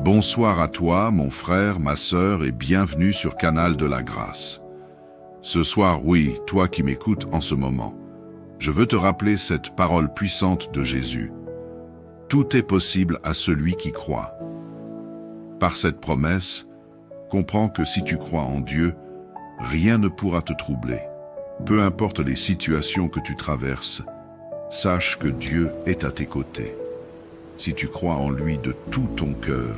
Bonsoir à toi, mon frère, ma sœur, et bienvenue sur Canal de la Grâce. Ce soir, oui, toi qui m'écoutes en ce moment, je veux te rappeler cette parole puissante de Jésus. Tout est possible à celui qui croit. Par cette promesse, comprends que si tu crois en Dieu, rien ne pourra te troubler. Peu importe les situations que tu traverses, sache que Dieu est à tes côtés. Si tu crois en lui de tout ton cœur,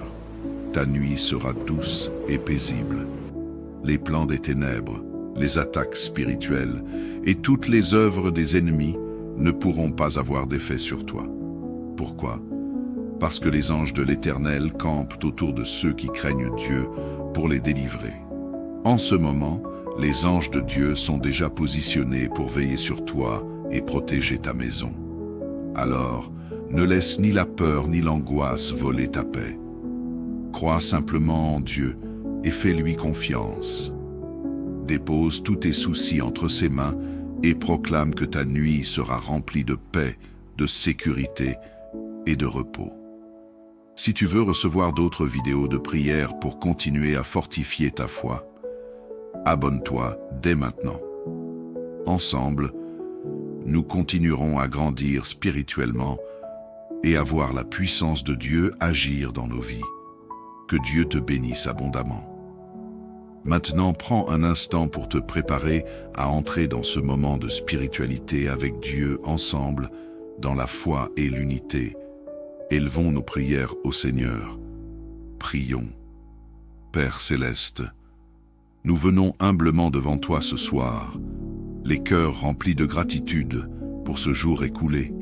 ta nuit sera douce et paisible. Les plans des ténèbres, les attaques spirituelles et toutes les œuvres des ennemis ne pourront pas avoir d'effet sur toi. Pourquoi? Parce que les anges de l'Éternel campent autour de ceux qui craignent Dieu pour les délivrer. En ce moment, les anges de Dieu sont déjà positionnés pour veiller sur toi et protéger ta maison. Alors, ne laisse ni la peur ni l'angoisse voler ta paix. Crois simplement en Dieu et fais-lui confiance. Dépose tous tes soucis entre ses mains et proclame que ta nuit sera remplie de paix, de sécurité et de repos. Si tu veux recevoir d'autres vidéos de prière pour continuer à fortifier ta foi, abonne-toi dès maintenant. Ensemble, nous continuerons à grandir spirituellement et à voir la puissance de Dieu agir dans nos vies. Que Dieu te bénisse abondamment. Maintenant, prends un instant pour te préparer à entrer dans ce moment de spiritualité avec Dieu ensemble, dans la foi et l'unité. Élevons nos prières au Seigneur. Prions. Père céleste, nous venons humblement devant toi ce soir, les cœurs remplis de gratitude pour ce jour écoulé.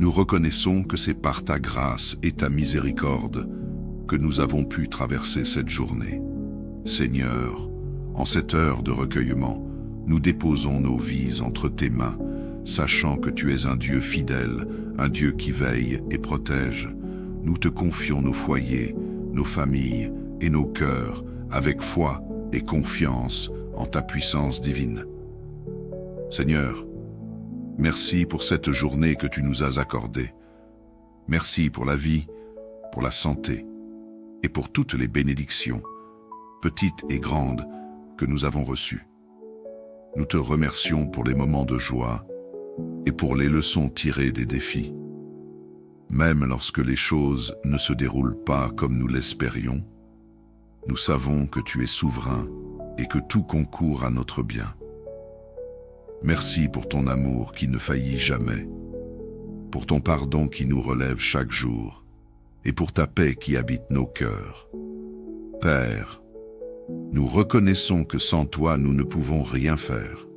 Nous reconnaissons que c'est par ta grâce et ta miséricorde que nous avons pu traverser cette journée. Seigneur, en cette heure de recueillement, nous déposons nos vies entre tes mains, sachant que tu es un Dieu fidèle, un Dieu qui veille et protège. Nous te confions nos foyers, nos familles et nos cœurs avec foi et confiance en ta puissance divine. Seigneur, merci pour cette journée que tu nous as accordée. Merci pour la vie, pour la santé et pour toutes les bénédictions, petites et grandes, que nous avons reçues. Nous te remercions pour les moments de joie et pour les leçons tirées des défis. Même lorsque les choses ne se déroulent pas comme nous l'espérions, nous savons que tu es souverain et que tout concourt à notre bien. Merci pour ton amour qui ne faillit jamais, pour ton pardon qui nous relève chaque jour, et pour ta paix qui habite nos cœurs. Père, nous reconnaissons que sans toi nous ne pouvons rien faire.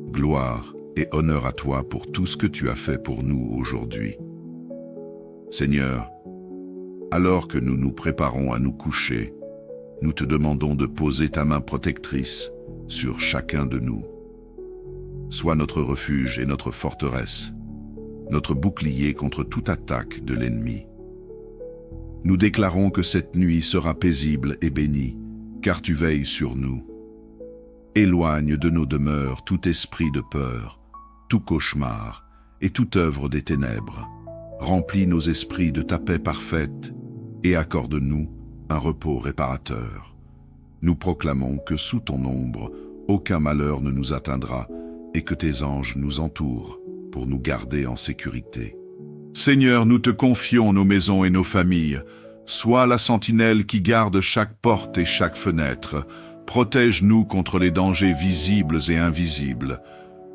Gloire et honneur à toi pour tout ce que tu as fait pour nous aujourd'hui. Seigneur, alors que nous nous préparons à nous coucher, nous te demandons de poser ta main protectrice sur chacun de nous. Sois notre refuge et notre forteresse, notre bouclier contre toute attaque de l'ennemi. Nous déclarons que cette nuit sera paisible et bénie, car tu veilles sur nous. Éloigne de nos demeures tout esprit de peur, tout cauchemar et toute œuvre des ténèbres. Remplis nos esprits de ta paix parfaite et accorde-nous un repos réparateur. Nous proclamons que sous ton ombre, aucun malheur ne nous atteindra et que tes anges nous entourent pour nous garder en sécurité. Seigneur, nous te confions nos maisons et nos familles. Sois la sentinelle qui garde chaque porte et chaque fenêtre. Protège-nous contre les dangers visibles et invisibles.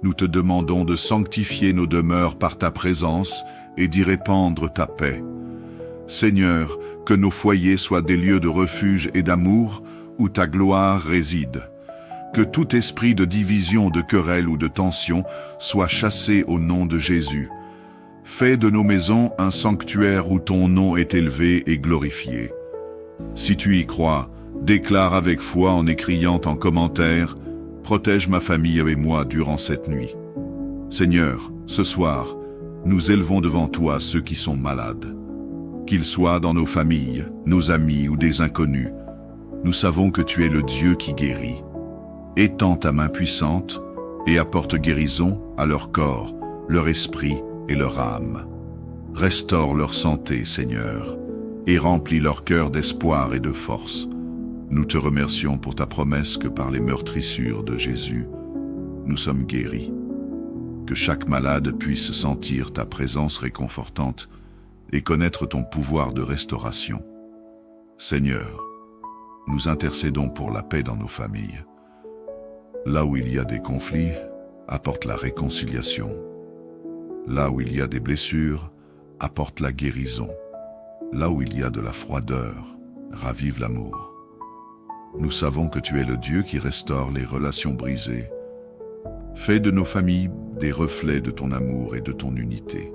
Nous te demandons de sanctifier nos demeures par ta présence et d'y répandre ta paix. Seigneur, que nos foyers soient des lieux de refuge et d'amour où ta gloire réside. Que tout esprit de division, de querelle ou de tension soit chassé au nom de Jésus. Fais de nos maisons un sanctuaire où ton nom est élevé et glorifié. Si tu y crois, déclare avec foi en écrivant en commentaire « Protège ma famille et moi durant cette nuit ». Seigneur, ce soir, nous élevons devant toi ceux qui sont malades. Qu'ils soient dans nos familles, nos amis ou des inconnus, nous savons que tu es le Dieu qui guérit. Étends ta main puissante et apporte guérison à leur corps, leur esprit et leur âme. Restaure leur santé, Seigneur, et remplis leur cœur d'espoir et de force. Nous te remercions pour ta promesse que par les meurtrissures de Jésus, nous sommes guéris. Que chaque malade puisse sentir ta présence réconfortante et connaître ton pouvoir de restauration. Seigneur, nous intercédons pour la paix dans nos familles. Là où il y a des conflits, apporte la réconciliation. Là où il y a des blessures, apporte la guérison. Là où il y a de la froideur, ravive l'amour. Nous savons que tu es le Dieu qui restaure les relations brisées. Fais de nos familles des reflets de ton amour et de ton unité.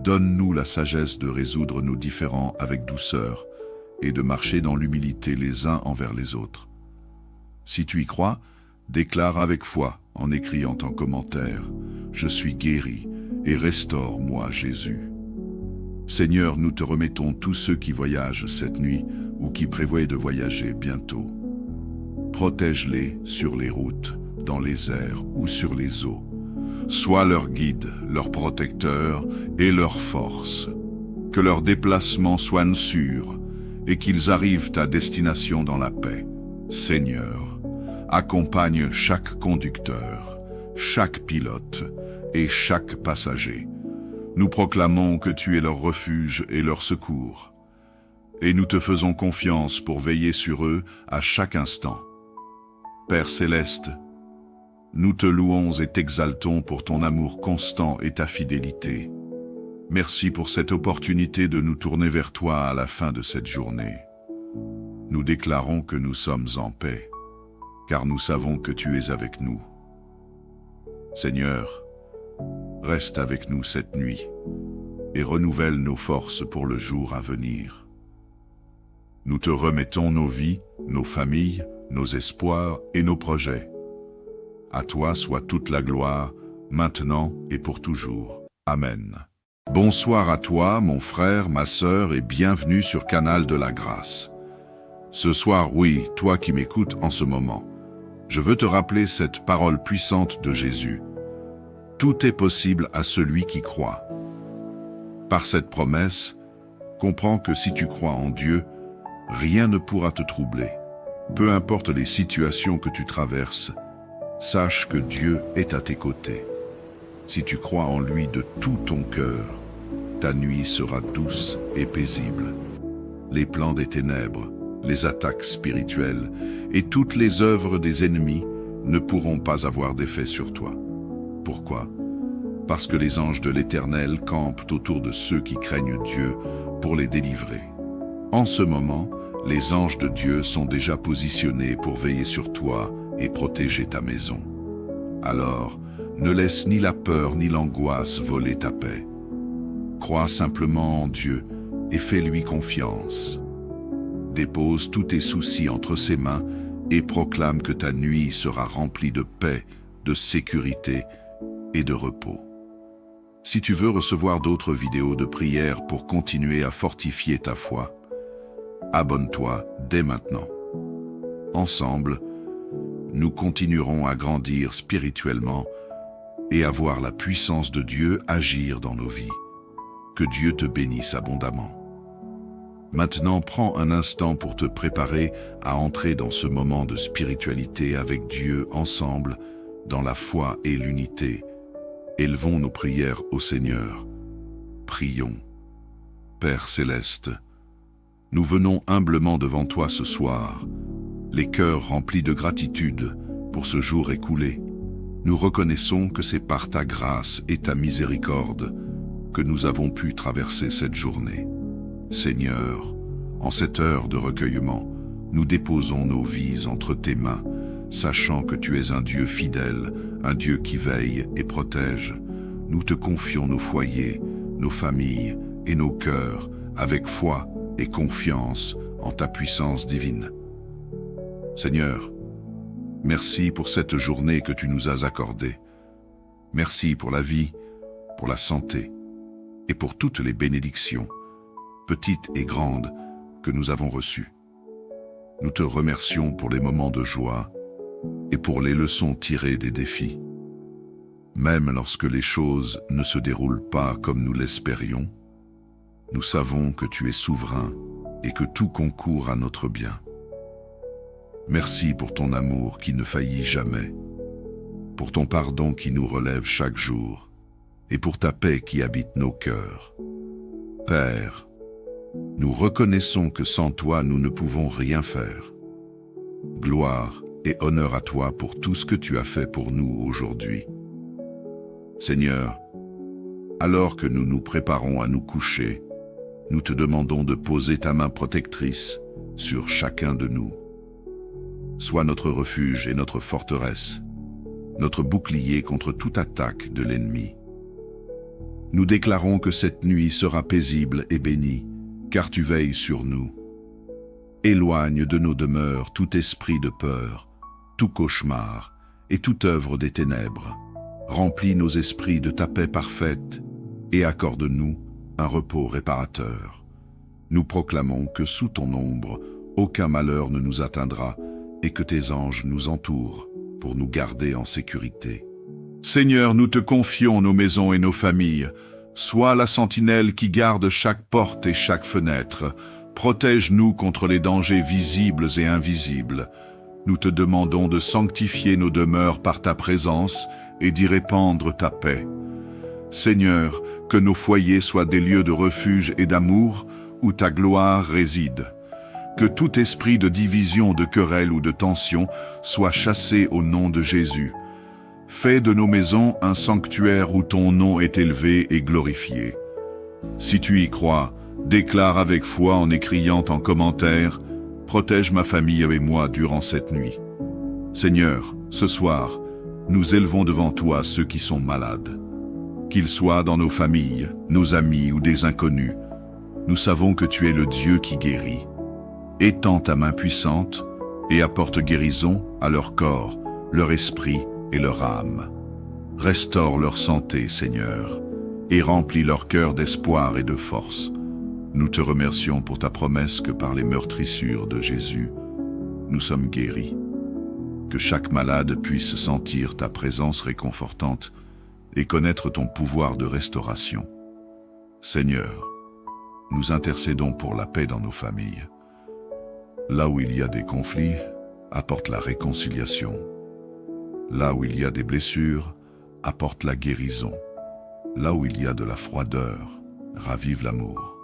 Donne-nous la sagesse de résoudre nos différends avec douceur et de marcher dans l'humilité les uns envers les autres. Si tu y crois, déclare avec foi en écrivant en commentaire « Je suis guéri et restaure-moi Jésus ». Seigneur, nous te remettons tous ceux qui voyagent cette nuit ou qui prévoient de voyager bientôt. Protège-les sur les routes, dans les airs ou sur les eaux. Sois leur guide, leur protecteur et leur force. Que leurs déplacements soient sûrs et qu'ils arrivent à destination dans la paix. Seigneur, accompagne chaque conducteur, chaque pilote et chaque passager. Nous proclamons que tu es leur refuge et leur secours. Et nous te faisons confiance pour veiller sur eux à chaque instant. Père céleste, nous te louons et t'exaltons pour ton amour constant et ta fidélité. Merci pour cette opportunité de nous tourner vers toi à la fin de cette journée. Nous déclarons que nous sommes en paix, car nous savons que tu es avec nous. Seigneur, reste avec nous cette nuit et renouvelle nos forces pour le jour à venir. Nous te remettons nos vies, nos familles, nos espoirs et nos projets. À toi soit toute la gloire, maintenant et pour toujours. Amen. Bonsoir à toi, mon frère, ma sœur, et bienvenue sur Canal de la Grâce. Ce soir, oui, toi qui m'écoutes en ce moment, je veux te rappeler cette parole puissante de Jésus. Tout est possible à celui qui croit. Par cette promesse, comprends que si tu crois en Dieu, rien ne pourra te troubler. Peu importe les situations que tu traverses, sache que Dieu est à tes côtés. Si tu crois en lui de tout ton cœur, ta nuit sera douce et paisible. Les plans des ténèbres, les attaques spirituelles et toutes les œuvres des ennemis ne pourront pas avoir d'effet sur toi. Pourquoi? Parce que les anges de l'Éternel campent autour de ceux qui craignent Dieu pour les délivrer. En ce moment, les anges de Dieu sont déjà positionnés pour veiller sur toi et protéger ta maison. Alors, ne laisse ni la peur ni l'angoisse voler ta paix. Crois simplement en Dieu et fais-lui confiance. Dépose tous tes soucis entre ses mains et proclame que ta nuit sera remplie de paix, de sécurité et de repos. Si tu veux recevoir d'autres vidéos de prière pour continuer à fortifier ta foi, abonne-toi dès maintenant. Ensemble, nous continuerons à grandir spirituellement et à voir la puissance de Dieu agir dans nos vies. Que Dieu te bénisse abondamment. Maintenant, prends un instant pour te préparer à entrer dans ce moment de spiritualité avec Dieu ensemble, dans la foi et l'unité. Élevons nos prières au Seigneur. Prions. Père céleste, nous venons humblement devant toi ce soir, les cœurs remplis de gratitude pour ce jour écoulé. Nous reconnaissons que c'est par ta grâce et ta miséricorde que nous avons pu traverser cette journée. Seigneur, en cette heure de recueillement, nous déposons nos vies entre tes mains, sachant que tu es un Dieu fidèle, un Dieu qui veille et protège. Nous te confions nos foyers, nos familles et nos cœurs avec foi et confiance en ta puissance divine. Seigneur, merci pour cette journée que tu nous as accordée. Merci pour la vie, pour la santé et pour toutes les bénédictions, petites et grandes, que nous avons reçues. Nous te remercions pour les moments de joie et pour les leçons tirées des défis. Même lorsque les choses ne se déroulent pas comme nous l'espérions, Nous savons que tu es souverain et que tout concourt à notre bien. Merci pour ton amour qui ne faillit jamais, pour ton pardon qui nous relève chaque jour, et pour ta paix qui habite nos cœurs. Père, nous reconnaissons que sans toi nous ne pouvons rien faire. Gloire et honneur à toi pour tout ce que tu as fait pour nous aujourd'hui. Seigneur, alors que nous nous préparons à nous coucher, nous te demandons de poser ta main protectrice sur chacun de nous. Sois notre refuge et notre forteresse, notre bouclier contre toute attaque de l'ennemi. Nous déclarons que cette nuit sera paisible et bénie, car tu veilles sur nous. Éloigne de nos demeures tout esprit de peur, tout cauchemar et toute œuvre des ténèbres. Remplis nos esprits de ta paix parfaite et accorde-nous un repos réparateur. Nous proclamons que sous ton ombre, aucun malheur ne nous atteindra et que tes anges nous entourent pour nous garder en sécurité. Seigneur, nous te confions nos maisons et nos familles. Sois la sentinelle qui garde chaque porte et chaque fenêtre. Protège-nous contre les dangers visibles et invisibles. Nous te demandons de sanctifier nos demeures par ta présence et d'y répandre ta paix. Seigneur, que nos foyers soient des lieux de refuge et d'amour où ta gloire réside. Que tout esprit de division, de querelle ou de tension soit chassé au nom de Jésus. Fais de nos maisons un sanctuaire où ton nom est élevé et glorifié. Si tu y crois, déclare avec foi en écrivant en commentaire « Protège ma famille et moi durant cette nuit ». Seigneur, ce soir, nous élevons devant toi ceux qui sont malades. Qu'ils soient dans nos familles, nos amis ou des inconnus, nous savons que tu es le Dieu qui guérit. Étends ta main puissante et apporte guérison à leur corps, leur esprit et leur âme. Restaure leur santé, Seigneur, et remplis leur cœur d'espoir et de force. Nous te remercions pour ta promesse que par les meurtrissures de Jésus, nous sommes guéris. Que chaque malade puisse sentir ta présence réconfortante et connaître ton pouvoir de restauration. Seigneur, nous intercédons pour la paix dans nos familles. Là où il y a des conflits, apporte la réconciliation. Là où il y a des blessures, apporte la guérison. Là où il y a de la froideur, ravive l'amour.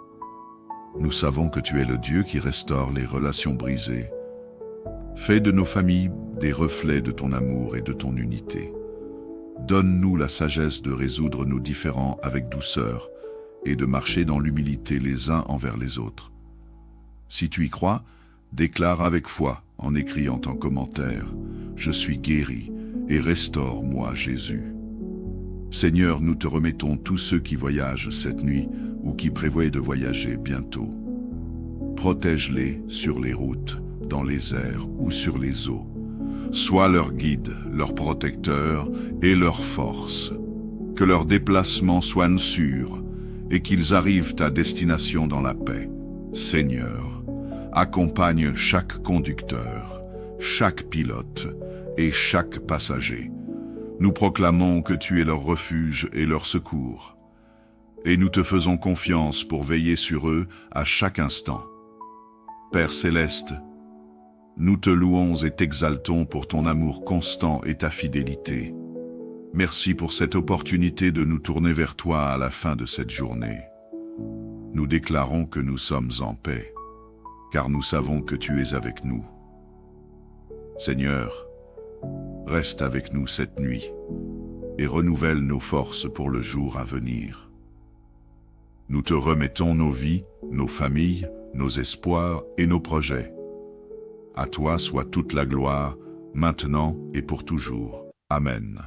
Nous savons que tu es le Dieu qui restaure les relations brisées. Fais de nos familles des reflets de ton amour et de ton unité. Donne-nous la sagesse de résoudre nos différends avec douceur et de marcher dans l'humilité les uns envers les autres. Si tu y crois, déclare avec foi en écrivant en commentaire « Je suis guéri et restaure-moi Jésus ». Seigneur, nous te remettons tous ceux qui voyagent cette nuit ou qui prévoient de voyager bientôt. Protège-les sur les routes, dans les airs ou sur les eaux. Sois leur guide, leur protecteur et leur force. Que leurs déplacements soient sûrs et qu'ils arrivent à destination dans la paix. Seigneur, accompagne chaque conducteur, chaque pilote et chaque passager. Nous proclamons que tu es leur refuge et leur secours. Et nous te faisons confiance pour veiller sur eux à chaque instant. Père céleste, nous te louons et t'exaltons pour ton amour constant et ta fidélité. Merci pour cette opportunité de nous tourner vers toi à la fin de cette journée. Nous déclarons que nous sommes en paix, car nous savons que tu es avec nous. Seigneur, reste avec nous cette nuit et renouvelle nos forces pour le jour à venir. Nous te remettons nos vies, nos familles, nos espoirs et nos projets. À toi soit toute la gloire, maintenant et pour toujours. Amen.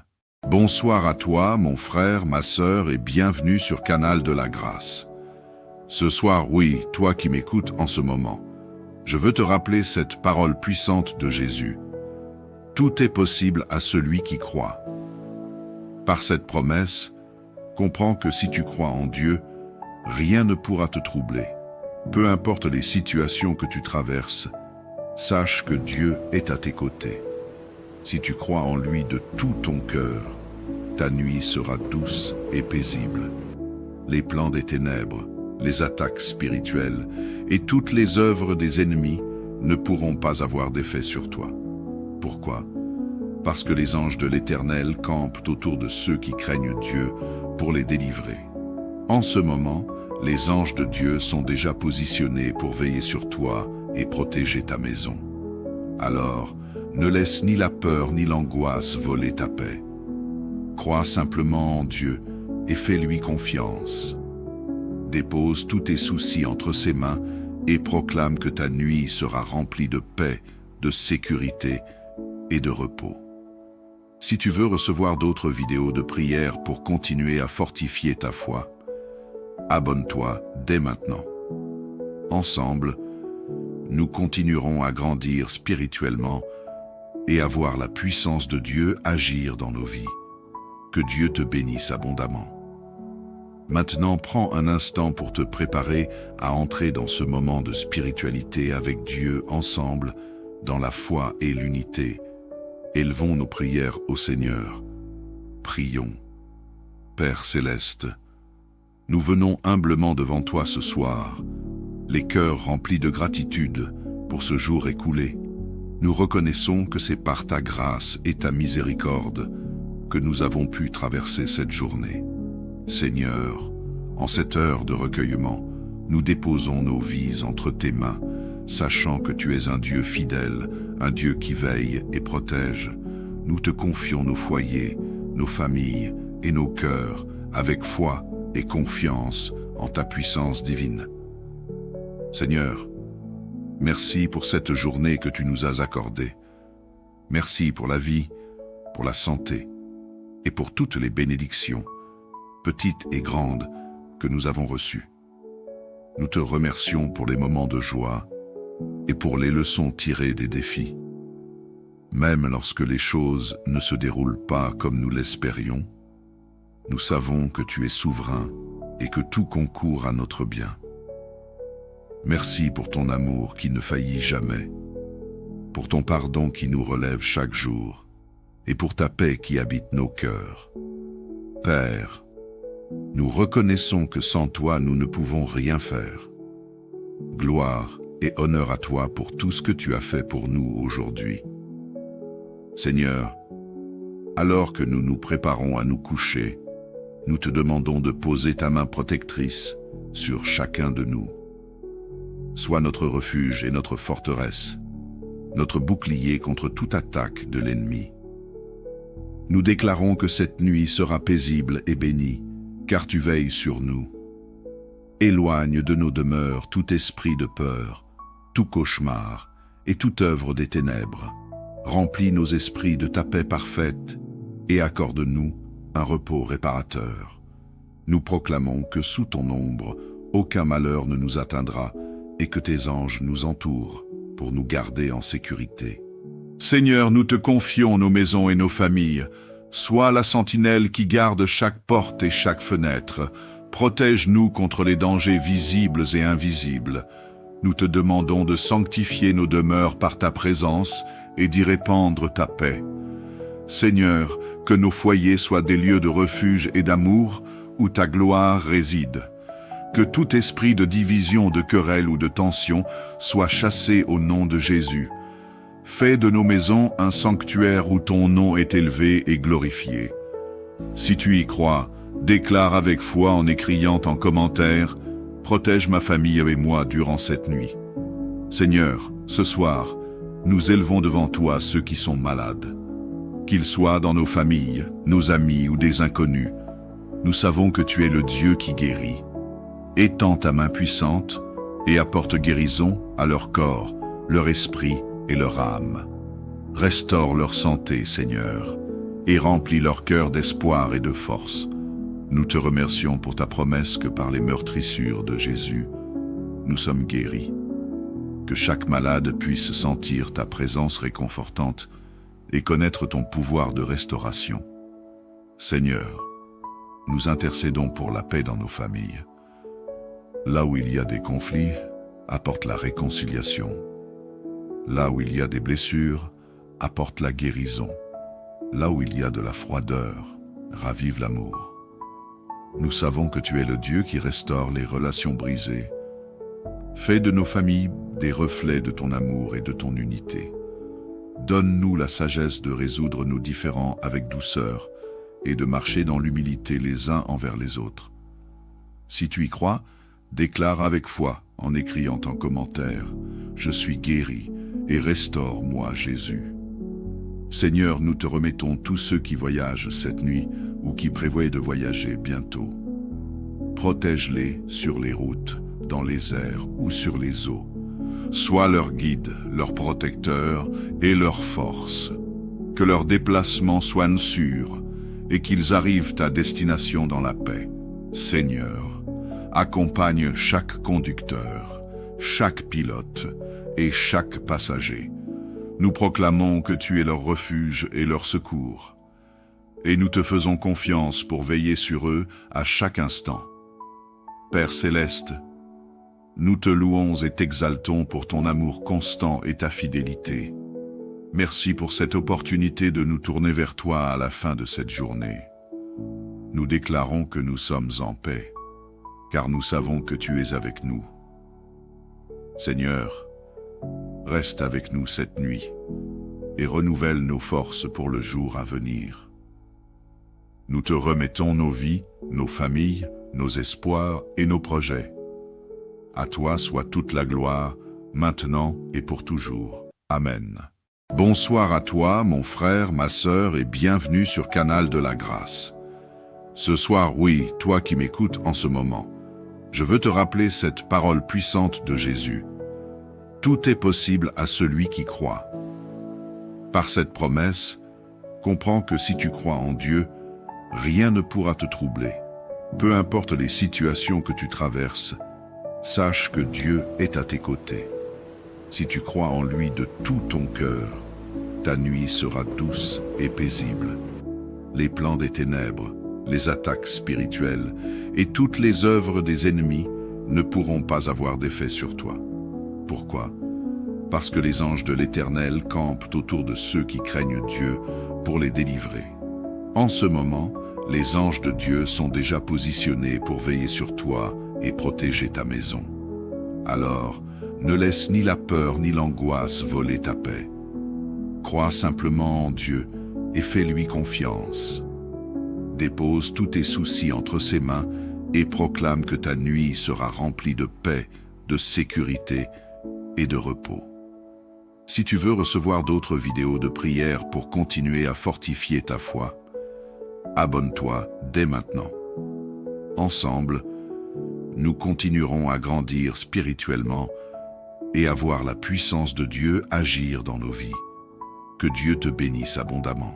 Bonsoir à toi, mon frère, ma sœur, et bienvenue sur Canal de la Grâce. Ce soir, oui, toi qui m'écoutes en ce moment, je veux te rappeler cette parole puissante de Jésus. Tout est possible à celui qui croit. Par cette promesse, comprends que si tu crois en Dieu, rien ne pourra te troubler. Peu importe les situations que tu traverses, sache que Dieu est à tes côtés. Si tu crois en lui de tout ton cœur, ta nuit sera douce et paisible. Les plans des ténèbres les attaques spirituelles et toutes les œuvres des ennemis ne pourront pas avoir d'effet sur toi. Pourquoi? Parce que les anges de l'Éternel campent autour de ceux qui craignent Dieu pour les délivrer. En ce moment, les anges de Dieu sont déjà positionnés pour veiller sur toi et protéger ta maison. Alors, ne laisse ni la peur ni l'angoisse voler ta paix. Crois simplement en Dieu et fais-lui confiance. Dépose tous tes soucis entre ses mains et proclame que ta nuit sera remplie de paix, de sécurité et de repos. Si tu veux recevoir d'autres vidéos de prière pour continuer à fortifier ta foi, abonne-toi dès maintenant. Ensemble, nous continuerons à grandir spirituellement et à voir la puissance de Dieu agir dans nos vies. Que Dieu te bénisse abondamment. Maintenant, prends un instant pour te préparer à entrer dans ce moment de spiritualité avec Dieu ensemble, dans la foi et l'unité. Élevons nos prières au Seigneur. Prions. Père céleste, nous venons humblement devant toi ce soir, les cœurs remplis de gratitude pour ce jour écoulé. Nous reconnaissons que c'est par ta grâce et ta miséricorde que nous avons pu traverser cette journée. Seigneur, en cette heure de recueillement, nous déposons nos vies entre tes mains, sachant que tu es un Dieu fidèle, un Dieu qui veille et protège. Nous te confions nos foyers, nos familles et nos cœurs avec foi et confiance en ta puissance divine. Seigneur, merci pour cette journée que tu nous as accordée. Merci pour la vie, pour la santé et pour toutes les bénédictions, petites et grandes, que nous avons reçues. Nous te remercions pour les moments de joie et pour les leçons tirées des défis. Même lorsque les choses ne se déroulent pas comme nous l'espérions, nous savons que tu es souverain et que tout concourt à notre bien. Merci pour ton amour qui ne faillit jamais, pour ton pardon qui nous relève chaque jour, et pour ta paix qui habite nos cœurs. Père, nous reconnaissons que sans toi nous ne pouvons rien faire. Gloire et honneur à toi pour tout ce que tu as fait pour nous aujourd'hui. Seigneur, alors que nous nous préparons à nous coucher, nous te demandons de poser ta main protectrice sur chacun de nous. Sois notre refuge et notre forteresse, notre bouclier contre toute attaque de l'ennemi. Nous déclarons que cette nuit sera paisible et bénie, car tu veilles sur nous. Éloigne de nos demeures tout esprit de peur, tout cauchemar et toute œuvre des ténèbres. Remplis nos esprits de ta paix parfaite et accorde-nous un repos réparateur. Nous proclamons que sous ton ombre, aucun malheur ne nous atteindra et que tes anges nous entourent pour nous garder en sécurité. Seigneur, nous te confions nos maisons et nos familles. Sois la sentinelle qui garde chaque porte et chaque fenêtre. Protège-nous contre les dangers visibles et invisibles. Nous te demandons de sanctifier nos demeures par ta présence et d'y répandre ta paix. Seigneur, que nos foyers soient des lieux de refuge et d'amour où ta gloire réside. Que tout esprit de division, de querelle ou de tension soit chassé au nom de Jésus. Fais de nos maisons un sanctuaire où ton nom est élevé et glorifié. Si tu y crois, déclare avec foi en écrivant en commentaire « Protège ma famille et moi durant cette nuit ». Seigneur, ce soir, nous élevons devant toi ceux qui sont malades. Qu'ils soient dans nos familles, nos amis ou des inconnus, nous savons que tu es le Dieu qui guérit. Étends ta main puissante et apporte guérison à leur corps, leur esprit et leur âme. Restaure leur santé, Seigneur, et remplis leur cœur d'espoir et de force. Nous te remercions pour ta promesse que par les meurtrissures de Jésus, nous sommes guéris. Que chaque malade puisse sentir ta présence réconfortante et connaître ton pouvoir de restauration. Seigneur, nous intercédons pour la paix dans nos familles. Là où il y a des conflits, apporte la réconciliation. Là où il y a des blessures, apporte la guérison. Là où il y a de la froideur, ravive l'amour. Nous savons que tu es le Dieu qui restaure les relations brisées. Fais de nos familles des reflets de ton amour et de ton unité. Donne-nous la sagesse de résoudre nos différends avec douceur et de marcher dans l'humilité les uns envers les autres. Si tu y crois, déclare avec foi en écrivant en commentaire « Je suis guéri et restaure-moi Jésus ». Seigneur, nous te remettons tous ceux qui voyagent cette nuit ou qui prévoient de voyager bientôt. Protège-les sur les routes, dans les airs ou sur les eaux. Sois leur guide, leur protecteur et leur force. Que leurs déplacements soient sûrs et qu'ils arrivent à destination dans la paix. Seigneur, accompagne chaque conducteur, chaque pilote et chaque passager. Nous proclamons que tu es leur refuge et leur secours. Et nous te faisons confiance pour veiller sur eux à chaque instant. Père céleste, nous te louons et t'exaltons pour ton amour constant et ta fidélité. Merci pour cette opportunité de nous tourner vers toi à la fin de cette journée. Nous déclarons que nous sommes en paix, car nous savons que tu es avec nous. Seigneur, reste avec nous cette nuit et renouvelle nos forces pour le jour à venir. Nous te remettons nos vies, nos familles, nos espoirs et nos projets. À toi soit toute la gloire, maintenant et pour toujours. Amen. Bonsoir à toi, mon frère, ma sœur, et bienvenue sur Canal de la Grâce. Ce soir, oui, toi qui m'écoutes en ce moment, je veux te rappeler cette parole puissante de Jésus. Tout est possible à celui qui croit. Par cette promesse, comprends que si tu crois en Dieu, rien ne pourra te troubler. Peu importe les situations que tu traverses, sache que Dieu est à tes côtés. Si tu crois en lui de tout ton cœur, ta nuit sera douce et paisible. Les plans des ténèbres, les attaques spirituelles et toutes les œuvres des ennemis ne pourront pas avoir d'effet sur toi. Pourquoi? Parce que les anges de l'Éternel campent autour de ceux qui craignent Dieu pour les délivrer. En ce moment, les anges de Dieu sont déjà positionnés pour veiller sur toi et protéger ta maison. Alors, ne laisse ni la peur ni l'angoisse voler ta paix. Crois simplement en Dieu et fais-lui confiance. Dépose tous tes soucis entre ses mains et proclame que ta nuit sera remplie de paix, de sécurité et de repos. Si tu veux recevoir d'autres vidéos de prière pour continuer à fortifier ta foi, abonne-toi dès maintenant. Ensemble, nous continuerons à grandir spirituellement et à voir la puissance de Dieu agir dans nos vies. Que Dieu te bénisse abondamment.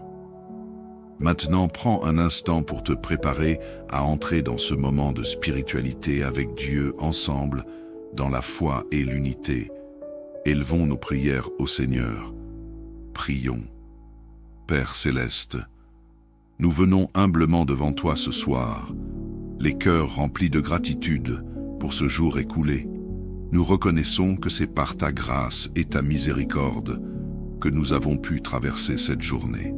Maintenant, prends un instant pour te préparer à entrer dans ce moment de spiritualité avec Dieu ensemble, dans la foi et l'unité. Élevons nos prières au Seigneur. Prions. Père céleste, nous venons humblement devant toi ce soir, les cœurs remplis de gratitude pour ce jour écoulé. Nous reconnaissons que c'est par ta grâce et ta miséricorde que nous avons pu traverser cette journée.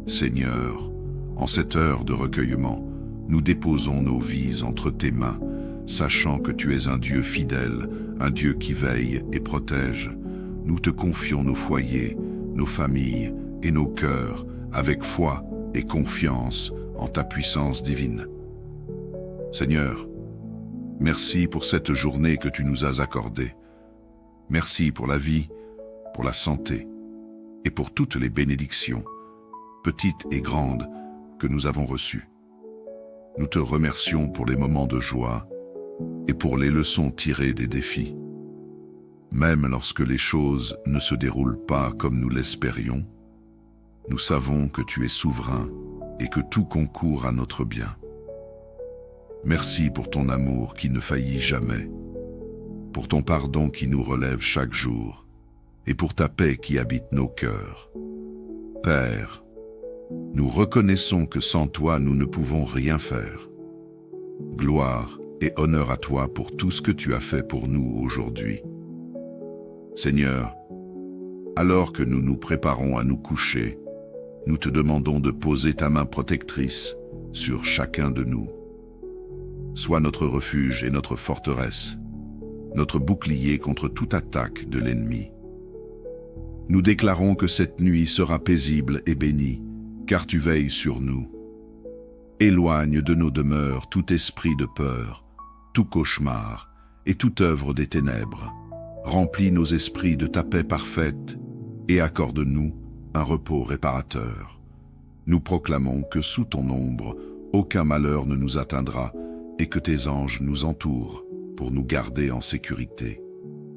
Seigneur, en cette heure de recueillement, nous déposons nos vies entre tes mains, sachant que tu es un Dieu fidèle, un Dieu qui veille et protège. Nous te confions nos foyers, nos familles et nos cœurs avec foi et confiance en ta puissance divine. Seigneur, merci pour cette journée que tu nous as accordée. Merci pour la vie, pour la santé et pour toutes les bénédictions, petites et grandes, que nous avons reçues. Nous te remercions pour les moments de joie et pour les leçons tirées des défis. Même lorsque les choses ne se déroulent pas comme nous l'espérions, nous savons que tu es souverain et que tout concourt à notre bien. Merci pour ton amour qui ne faillit jamais, pour ton pardon qui nous relève chaque jour, et pour ta paix qui habite nos cœurs. Père, nous reconnaissons que sans toi nous ne pouvons rien faire. Gloire et honneur à toi pour tout ce que tu as fait pour nous aujourd'hui. Seigneur, alors que nous nous préparons à nous coucher, nous te demandons de poser ta main protectrice sur chacun de nous. Sois notre refuge et notre forteresse, notre bouclier contre toute attaque de l'ennemi. Nous déclarons que cette nuit sera paisible et bénie, car tu veilles sur nous. Éloigne de nos demeures tout esprit de peur, tout cauchemar et toute œuvre des ténèbres. Remplis nos esprits de ta paix parfaite et accorde-nous un repos réparateur. Nous proclamons que sous ton ombre, aucun malheur ne nous atteindra et que tes anges nous entourent pour nous garder en sécurité.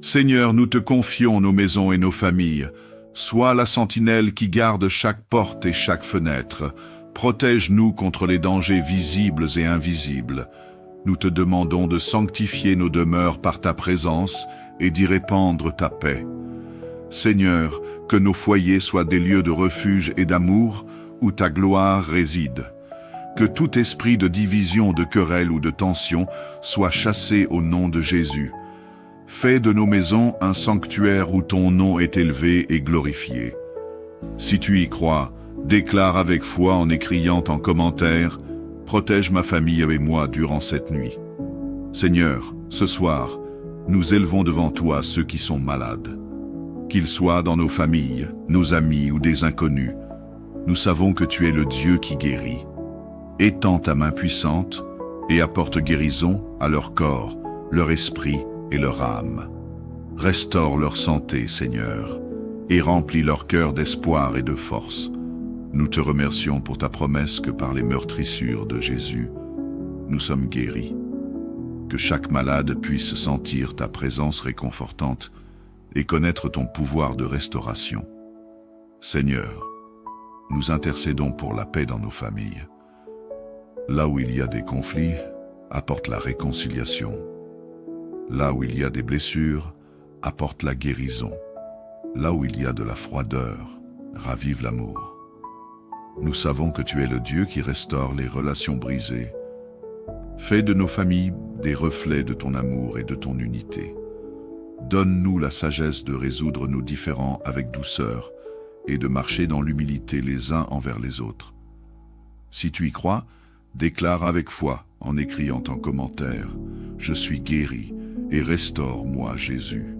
Seigneur, nous te confions nos maisons et nos familles. Sois la sentinelle qui garde chaque porte et chaque fenêtre. Protège-nous contre les dangers visibles et invisibles. Nous te demandons de sanctifier nos demeures par ta présence et d'y répandre ta paix. Seigneur, que nos foyers soient des lieux de refuge et d'amour où ta gloire réside. Que tout esprit de division, de querelle ou de tension soit chassé au nom de Jésus. Fais de nos maisons un sanctuaire où ton nom est élevé et glorifié. Si tu y crois, déclare avec foi en écrivant en commentaire « Protège ma famille et moi durant cette nuit ». Seigneur, ce soir, nous élevons devant toi ceux qui sont malades. Qu'ils soient dans nos familles, nos amis ou des inconnus, nous savons que tu es le Dieu qui guérit. Étends ta main puissante et apporte guérison à leur corps, leur esprit et leur âme. Restaure leur santé, Seigneur, et remplis leur cœur d'espoir et de force. Nous te remercions pour ta promesse que par les meurtrissures de Jésus, nous sommes guéris. Que chaque malade puisse sentir ta présence réconfortante et connaître ton pouvoir de restauration. Seigneur, nous intercédons pour la paix dans nos familles. Là où il y a des conflits, apporte la réconciliation. Là où il y a des blessures, apporte la guérison. Là où il y a de la froideur, ravive l'amour. Nous savons que tu es le Dieu qui restaure les relations brisées. Fais de nos familles des reflets de ton amour et de ton unité. Donne-nous la sagesse de résoudre nos différends avec douceur et de marcher dans l'humilité les uns envers les autres. Si tu y crois, déclare avec foi en écrivant en commentaire « Je suis guéri et restaure-moi Jésus ».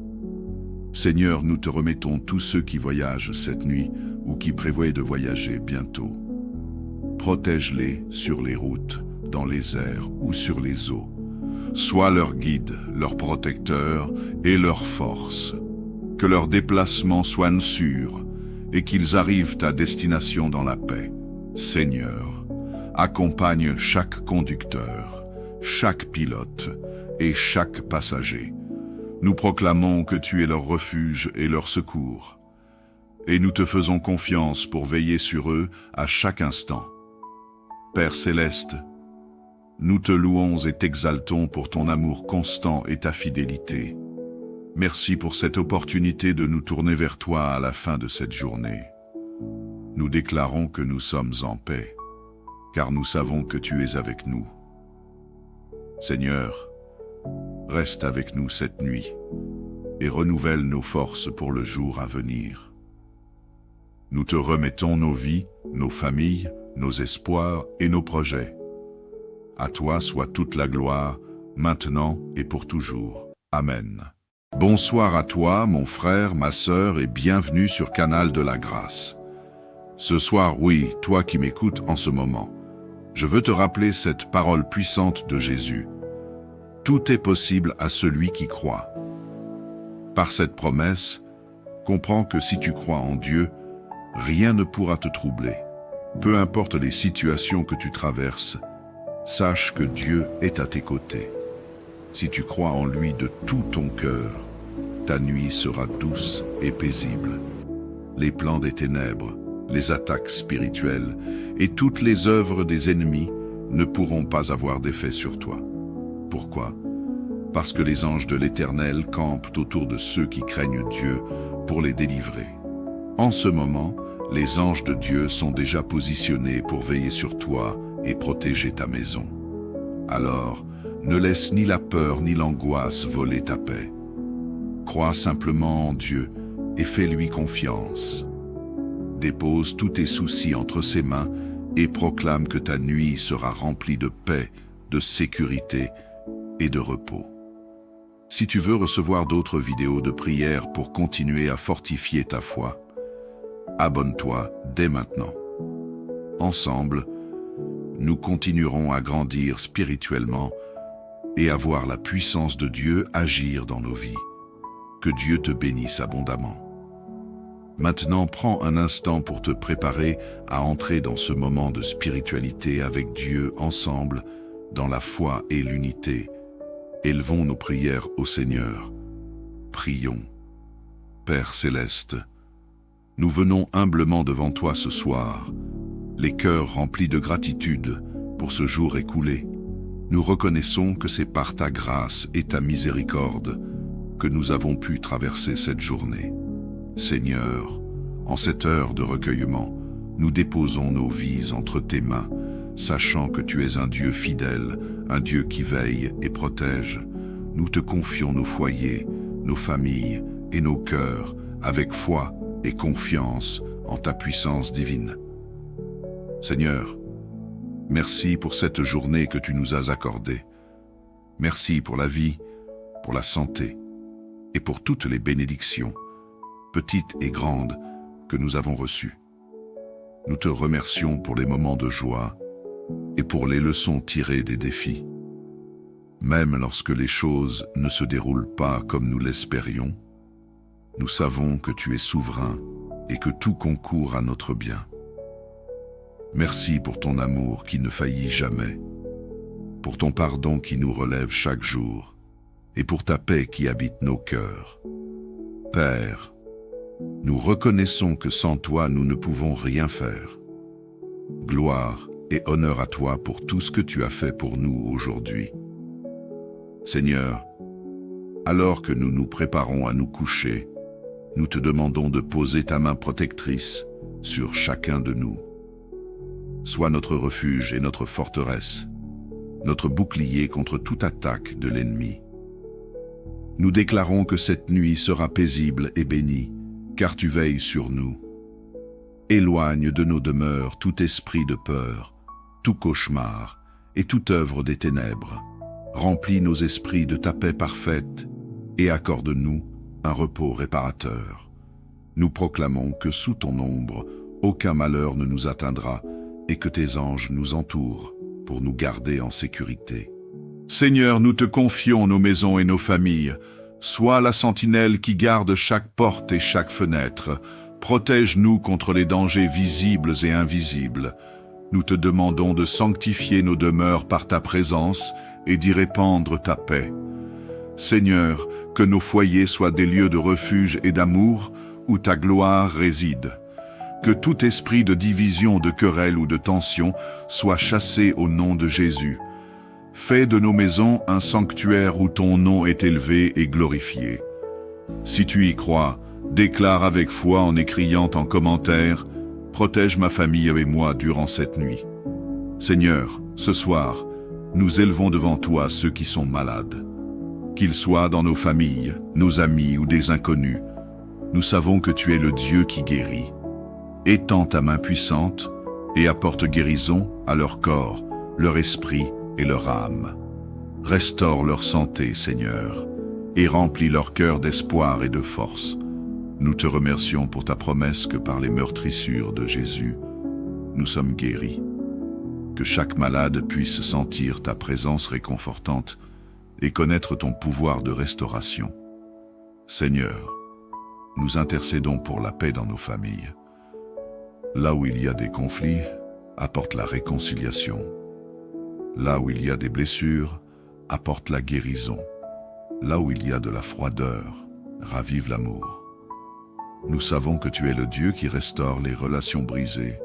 Seigneur, nous te remettons tous ceux qui voyagent cette nuit ou qui prévoient de voyager bientôt. Protège-les sur les routes, dans les airs ou sur les eaux. Sois leur guide, leur protecteur et leur force. Que leurs déplacements soient sûrs et qu'ils arrivent à destination dans la paix. Seigneur, accompagne chaque conducteur, chaque pilote et chaque passager. Nous proclamons que tu es leur refuge et leur secours. Et nous te faisons confiance pour veiller sur eux à chaque instant. Père céleste, nous te louons et t'exaltons pour ton amour constant et ta fidélité. Merci pour cette opportunité de nous tourner vers toi à la fin de cette journée. Nous déclarons que nous sommes en paix, car nous savons que tu es avec nous. Seigneur, reste avec nous cette nuit et renouvelle nos forces pour le jour à venir. Nous te remettons nos vies, nos familles, nos espoirs et nos projets. À toi soit toute la gloire, maintenant et pour toujours. Amen. Bonsoir à toi, mon frère, ma sœur, et bienvenue sur Canal de la Grâce. Ce soir, oui, toi qui m'écoutes en ce moment, je veux te rappeler cette parole puissante de Jésus. Tout est possible à celui qui croit. Par cette promesse, comprends que si tu crois en Dieu, rien ne pourra te troubler. Peu importe les situations que tu traverses, sache que Dieu est à tes côtés. Si tu crois en lui de tout ton cœur, ta nuit sera douce et paisible. Les plans des ténèbres, les attaques spirituelles et toutes les œuvres des ennemis ne pourront pas avoir d'effet sur toi. Pourquoi? Parce que les anges de l'Éternel campent autour de ceux qui craignent Dieu pour les délivrer. En ce moment, les anges de Dieu sont déjà positionnés pour veiller sur toi et protéger ta maison. Alors, ne laisse ni la peur ni l'angoisse voler ta paix. Crois simplement en Dieu et fais-lui confiance. Dépose tous tes soucis entre ses mains et proclame que ta nuit sera remplie de paix, de sécurité et de repos. Si tu veux recevoir d'autres vidéos de prière pour continuer à fortifier ta foi, abonne-toi dès maintenant. Ensemble, nous continuerons à grandir spirituellement et à voir la puissance de Dieu agir dans nos vies. Que Dieu te bénisse abondamment. Maintenant, prends un instant pour te préparer à entrer dans ce moment de spiritualité avec Dieu ensemble, dans la foi et l'unité. Élevons nos prières au Seigneur. Prions. Père céleste, nous venons humblement devant toi ce soir, les cœurs remplis de gratitude pour ce jour écoulé. Nous reconnaissons que c'est par ta grâce et ta miséricorde que nous avons pu traverser cette journée. Seigneur, en cette heure de recueillement, nous déposons nos vies entre tes mains, sachant que tu es un Dieu fidèle, un Dieu qui veille et protège. Nous te confions nos foyers, nos familles et nos cœurs avec foi et confiance en ta puissance divine. Seigneur, merci pour cette journée que tu nous as accordée. Merci pour la vie, pour la santé et pour toutes les bénédictions, petites et grandes, que nous avons reçues. Nous te remercions pour les moments de joie et pour les leçons tirées des défis. Même lorsque les choses ne se déroulent pas comme nous l'espérions, nous savons que tu es souverain et que tout concourt à notre bien. Merci pour ton amour qui ne faillit jamais, pour ton pardon qui nous relève chaque jour, et pour ta paix qui habite nos cœurs. Père, nous reconnaissons que sans toi nous ne pouvons rien faire. Gloire et honneur à toi pour tout ce que tu as fait pour nous aujourd'hui. Seigneur, alors que nous nous préparons à nous coucher, nous te demandons de poser ta main protectrice sur chacun de nous. Sois notre refuge et notre forteresse, notre bouclier contre toute attaque de l'ennemi. Nous déclarons que cette nuit sera paisible et bénie, car tu veilles sur nous. Éloigne de nos demeures tout esprit de peur, tout cauchemar et toute œuvre des ténèbres. Remplis nos esprits de ta paix parfaite et accorde-nous un repos réparateur. Nous proclamons que sous ton ombre, aucun malheur ne nous atteindra et que tes anges nous entourent pour nous garder en sécurité. Seigneur, nous te confions nos maisons et nos familles. Sois la sentinelle qui garde chaque porte et chaque fenêtre. Protège-nous contre les dangers visibles et invisibles. Nous te demandons de sanctifier nos demeures par ta présence et d'y répandre ta paix. Seigneur, que nos foyers soient des lieux de refuge et d'amour où ta gloire réside. Que tout esprit de division, de querelle ou de tension soit chassé au nom de Jésus. Fais de nos maisons un sanctuaire où ton nom est élevé et glorifié. Si tu y crois, déclare avec foi en écrivant en commentaire « Protège ma famille et moi durant cette nuit ». Seigneur, ce soir, nous élevons devant toi ceux qui sont malades. Qu'ils soient dans nos familles, nos amis ou des inconnus, nous savons que tu es le Dieu qui guérit. Étends ta main puissante et apporte guérison à leur corps, leur esprit et leur âme. Restaure leur santé, Seigneur, et remplis leur cœur d'espoir et de force. Nous te remercions pour ta promesse que par les meurtrissures de Jésus, nous sommes guéris. Que chaque malade puisse sentir ta présence réconfortante et connaître ton pouvoir de restauration. Seigneur, nous intercédons pour la paix dans nos familles. Là où il y a des conflits, apporte la réconciliation. Là où il y a des blessures, apporte la guérison. Là où il y a de la froideur, ravive l'amour. Nous savons que tu es le Dieu qui restaure les relations brisées.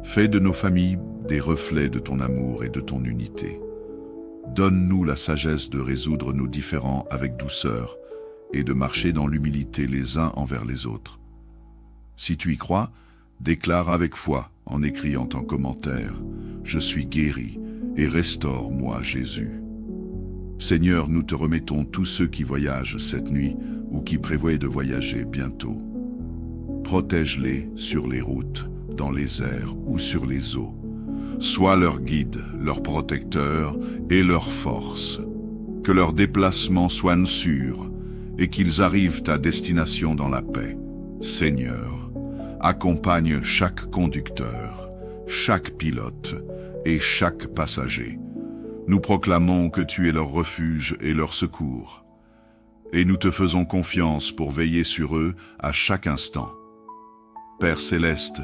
Fais de nos familles des reflets de ton amour et de ton unité. Donne-nous la sagesse de résoudre nos différends avec douceur et de marcher dans l'humilité les uns envers les autres. Si tu y crois, déclare avec foi en écrivant en commentaire « Je suis guéri et restaure-moi Jésus ». Seigneur, nous te remettons tous ceux qui voyagent cette nuit ou qui prévoient de voyager bientôt. Protège-les sur les routes, dans les airs ou sur les eaux. sois leur guide, leur protecteur et leur force. Que leurs déplacements soient sûrs et qu'ils arrivent à destination dans la paix. Seigneur, accompagne chaque conducteur, chaque pilote et chaque passager. Nous proclamons que tu es leur refuge et leur secours. Et nous te faisons confiance pour veiller sur eux à chaque instant. Père céleste,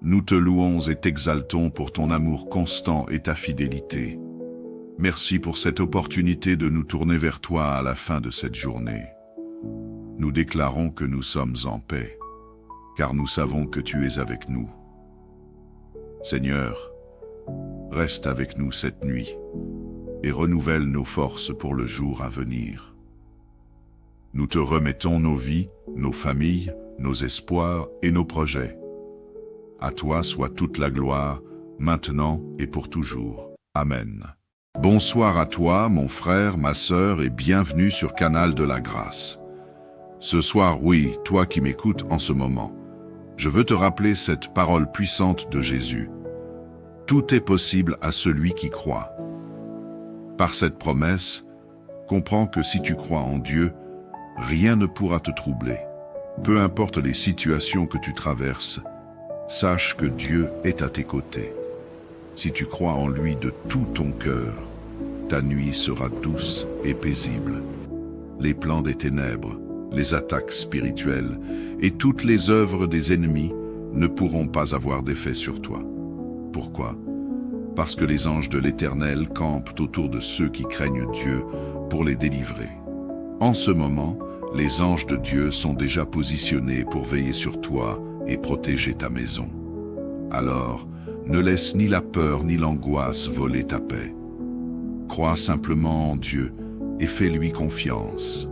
nous te louons et t'exaltons pour ton amour constant et ta fidélité. Merci pour cette opportunité de nous tourner vers toi à la fin de cette journée. Nous déclarons que nous sommes en paix, car nous savons que tu es avec nous. Seigneur, reste avec nous cette nuit et renouvelle nos forces pour le jour à venir. Nous te remettons nos vies, nos familles, nos espoirs et nos projets. À toi soit toute la gloire, maintenant et pour toujours. Amen. Bonsoir à toi, mon frère, ma sœur, et bienvenue sur Canal de la Grâce. Ce soir, oui, toi qui m'écoutes en ce moment, je veux te rappeler cette parole puissante de Jésus. Tout est possible à celui qui croit. Par cette promesse, comprends que si tu crois en Dieu, rien ne pourra te troubler. Peu importe les situations que tu traverses, sache que Dieu est à tes côtés. Si tu crois en lui de tout ton cœur, ta nuit sera douce et paisible. Les plans des ténèbres, les attaques spirituelles et toutes les œuvres des ennemis ne pourront pas avoir d'effet sur toi. Pourquoi? Parce que les anges de l'Éternel campent autour de ceux qui craignent Dieu pour les délivrer. En ce moment, les anges de Dieu sont déjà positionnés pour veiller sur toi et protéger ta maison. Alors, ne laisse ni la peur ni l'angoisse voler ta paix. Crois simplement en Dieu et fais-lui confiance.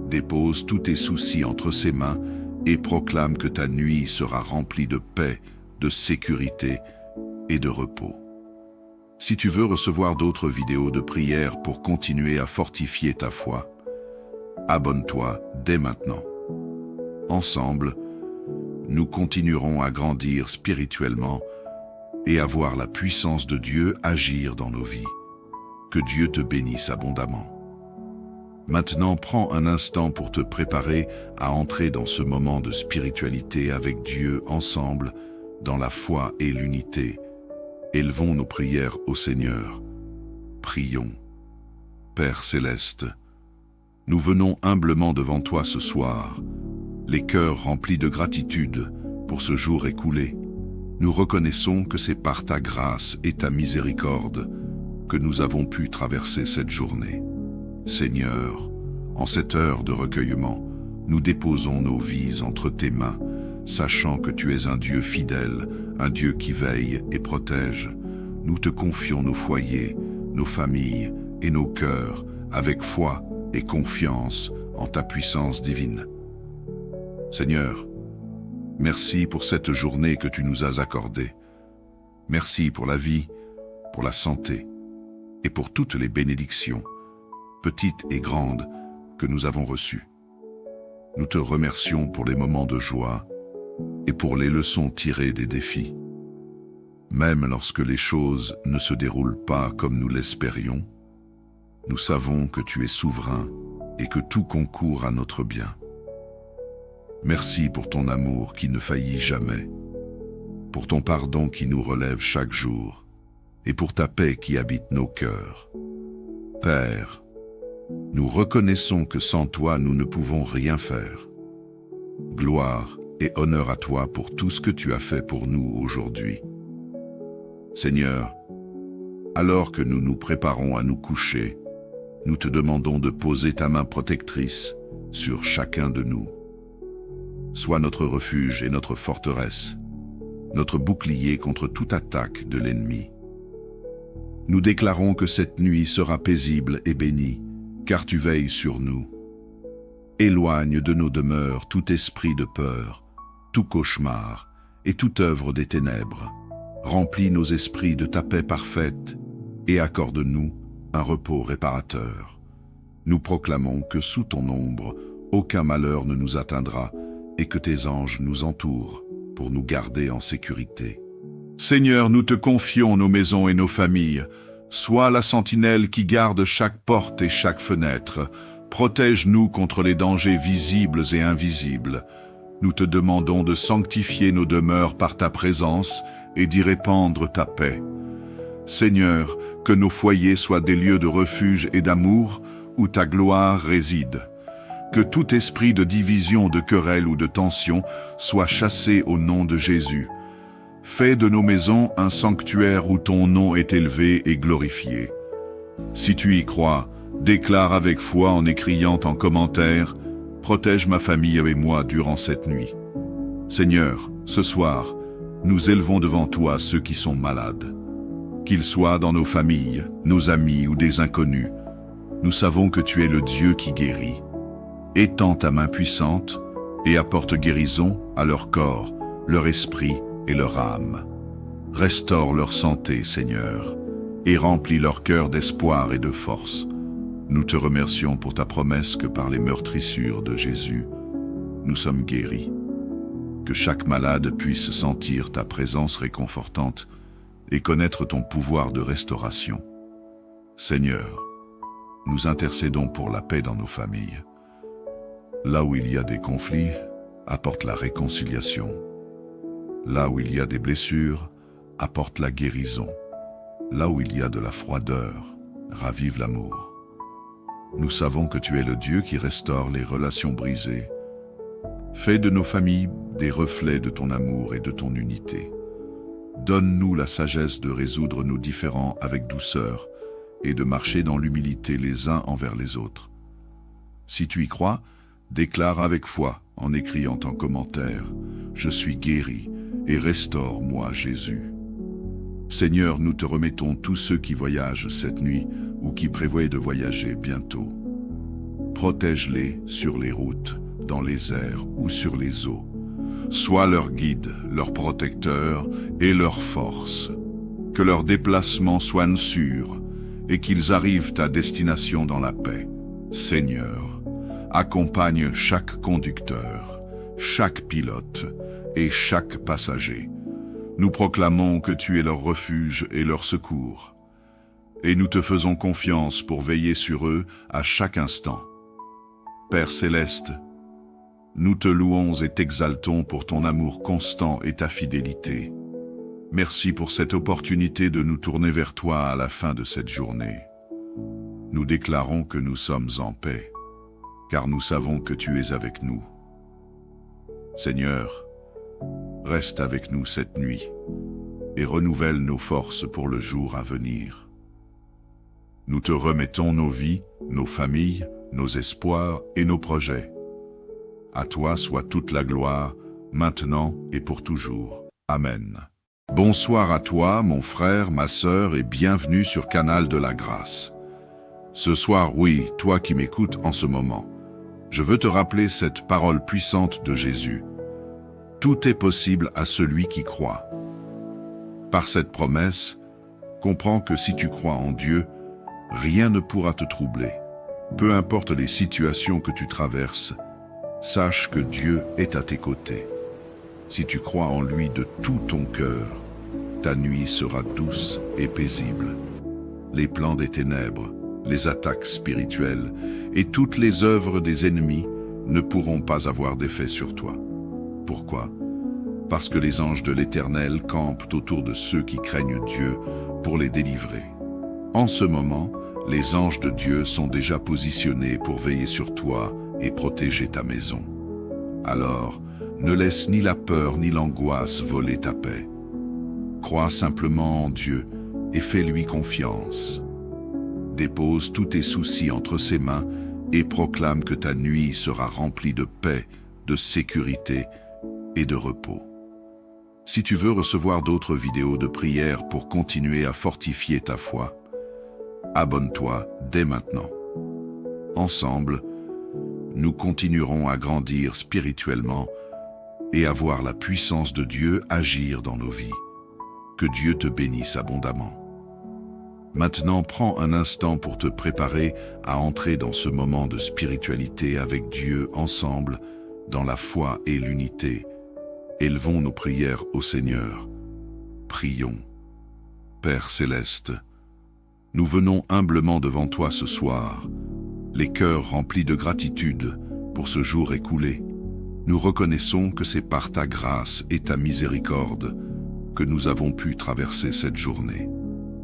Dépose tous tes soucis entre ses mains et proclame que ta nuit sera remplie de paix, de sécurité et de repos. Si tu veux recevoir d'autres vidéos de prière pour continuer à fortifier ta foi, abonne-toi dès maintenant. Ensemble, nous continuerons à grandir spirituellement et à voir la puissance de Dieu agir dans nos vies. Que Dieu te bénisse abondamment. Maintenant, prends un instant pour te préparer à entrer dans ce moment de spiritualité avec Dieu ensemble, dans la foi et l'unité. Élevons nos prières au Seigneur. Prions. Père céleste, nous venons humblement devant toi ce soir, les cœurs remplis de gratitude pour ce jour écoulé. Nous reconnaissons que c'est par ta grâce et ta miséricorde que nous avons pu traverser cette journée. Seigneur, en cette heure de recueillement, nous déposons nos vies entre tes mains, sachant que tu es un Dieu fidèle, un Dieu qui veille et protège. Nous te confions nos foyers, nos familles et nos cœurs avec foi et confiance en ta puissance divine. Seigneur, merci pour cette journée que tu nous as accordée. Merci pour la vie, pour la santé et pour toutes les bénédictions, petites et grandes, que nous avons reçues. Nous te remercions pour les moments de joie et pour les leçons tirées des défis. Même lorsque les choses ne se déroulent pas comme nous l'espérions, nous savons que tu es souverain et que tout concourt à notre bien. Merci pour ton amour qui ne faillit jamais, pour ton pardon qui nous relève chaque jour, et pour ta paix qui habite nos cœurs. Père, nous reconnaissons que sans toi nous ne pouvons rien faire. Gloire et honneur à toi pour tout ce que tu as fait pour nous aujourd'hui. Seigneur, alors que nous nous préparons à nous coucher, nous te demandons de poser ta main protectrice sur chacun de nous. Sois notre refuge et notre forteresse, notre bouclier contre toute attaque de l'ennemi. Nous déclarons que cette nuit sera paisible et bénie, car tu veilles sur nous. Éloigne de nos demeures tout esprit de peur, tout cauchemar et toute œuvre des ténèbres. Remplis nos esprits de ta paix parfaite et accorde-nous un repos réparateur. Nous proclamons que sous ton ombre, aucun malheur ne nous atteindra et que tes anges nous entourent pour nous garder en sécurité. Seigneur, nous te confions nos maisons et nos familles. Sois la sentinelle qui garde chaque porte et chaque fenêtre. Protège-nous contre les dangers visibles et invisibles. Nous te demandons de sanctifier nos demeures par ta présence et d'y répandre ta paix. Seigneur, que nos foyers soient des lieux de refuge et d'amour où ta gloire réside. Que tout esprit de division, de querelle ou de tension soit chassé au nom de Jésus. Fais de nos maisons un sanctuaire où ton nom est élevé et glorifié. Si tu y crois, déclare avec foi en écrivant en commentaire « Protège ma famille et moi durant cette nuit ». Seigneur, ce soir, nous élevons devant toi ceux qui sont malades. Qu'ils soient dans nos familles, nos amis ou des inconnus, nous savons que tu es le Dieu qui guérit. Étends ta main puissante et apporte guérison à leur corps, leur esprit et leur âme. Restaure leur santé, Seigneur, et remplis leur cœur d'espoir et de force. Nous te remercions pour ta promesse que par les meurtrissures de Jésus, nous sommes guéris. Que chaque malade puisse sentir ta présence réconfortante et connaître ton pouvoir de restauration. Seigneur, nous intercédons pour la paix dans nos familles. Là où il y a des conflits, apporte la réconciliation. Là où il y a des blessures, apporte la guérison. Là où il y a de la froideur, ravive l'amour. Nous savons que tu es le Dieu qui restaure les relations brisées. Fais de nos familles des reflets de ton amour et de ton unité. Donne-nous la sagesse de résoudre nos différends avec douceur et de marcher dans l'humilité les uns envers les autres. Si tu y crois, déclare avec foi en écrivant en commentaire « Je suis guéri et restaure-moi Jésus ». Seigneur, nous te remettons tous ceux qui voyagent cette nuit ou qui prévoient de voyager bientôt. Protège-les sur les routes, dans les airs ou sur les eaux. Sois leur guide, leur protecteur et leur force. Que leurs déplacements soient sûrs et qu'ils arrivent à destination dans la paix. Seigneur, accompagne chaque conducteur, chaque pilote et chaque passager. Nous proclamons que tu es leur refuge et leur secours. Et nous te faisons confiance pour veiller sur eux à chaque instant. Père céleste, nous te louons et t'exaltons pour ton amour constant et ta fidélité. Merci pour cette opportunité de nous tourner vers toi à la fin de cette journée. Nous déclarons que nous sommes en paix, car nous savons que tu es avec nous. Seigneur, reste avec nous cette nuit et renouvelle nos forces pour le jour à venir. Nous te remettons nos vies, nos familles, nos espoirs et nos projets. À toi soit toute la gloire, maintenant et pour toujours. Amen. Bonsoir à toi, mon frère, ma sœur, et bienvenue sur Canal de la Grâce. Ce soir, oui, toi qui m'écoutes en ce moment, je veux te rappeler cette parole puissante de Jésus. Tout est possible à celui qui croit. Par cette promesse, comprends que si tu crois en Dieu, rien ne pourra te troubler. Peu importe les situations que tu traverses, sache que Dieu est à tes côtés. Si tu crois en lui de tout ton cœur, ta nuit sera douce et paisible. Les plans des ténèbres, les attaques spirituelles et toutes les œuvres des ennemis ne pourront pas avoir d'effet sur toi. Pourquoi? Parce que les anges de l'Éternel campent autour de ceux qui craignent Dieu pour les délivrer. En ce moment, les anges de Dieu sont déjà positionnés pour veiller sur toi et protéger ta maison. Alors, ne laisse ni la peur ni l'angoisse voler ta paix. Crois simplement en Dieu et fais-lui confiance. Dépose tous tes soucis entre ses mains et proclame que ta nuit sera remplie de paix, de sécurité et de repos. Si tu veux recevoir d'autres vidéos de prière pour continuer à fortifier ta foi, abonne-toi dès maintenant. Ensemble, nous continuerons à grandir spirituellement et à voir la puissance de Dieu agir dans nos vies. Que Dieu te bénisse abondamment. Maintenant, prends un instant pour te préparer à entrer dans ce moment de spiritualité avec Dieu ensemble, dans la foi et l'unité. Élevons nos prières au Seigneur. Prions. Père céleste, nous venons humblement devant toi ce soir, les cœurs remplis de gratitude pour ce jour écoulé. Nous reconnaissons que c'est par ta grâce et ta miséricorde que nous avons pu traverser cette journée.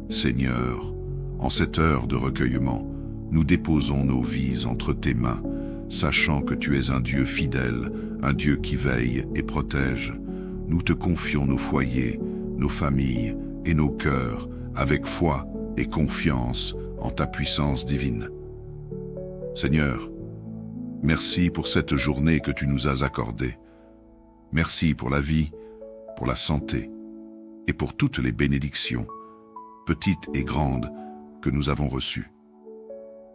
Seigneur, en cette heure de recueillement, nous déposons nos vies entre tes mains, sachant que tu es un Dieu fidèle, un Dieu qui veille et protège. Nous te confions nos foyers, nos familles et nos cœurs avec foi et confiance en ta puissance divine. Seigneur, merci pour cette journée que tu nous as accordée. Merci pour la vie, pour la santé et pour toutes les bénédictions, petites et grandes, que nous avons reçues.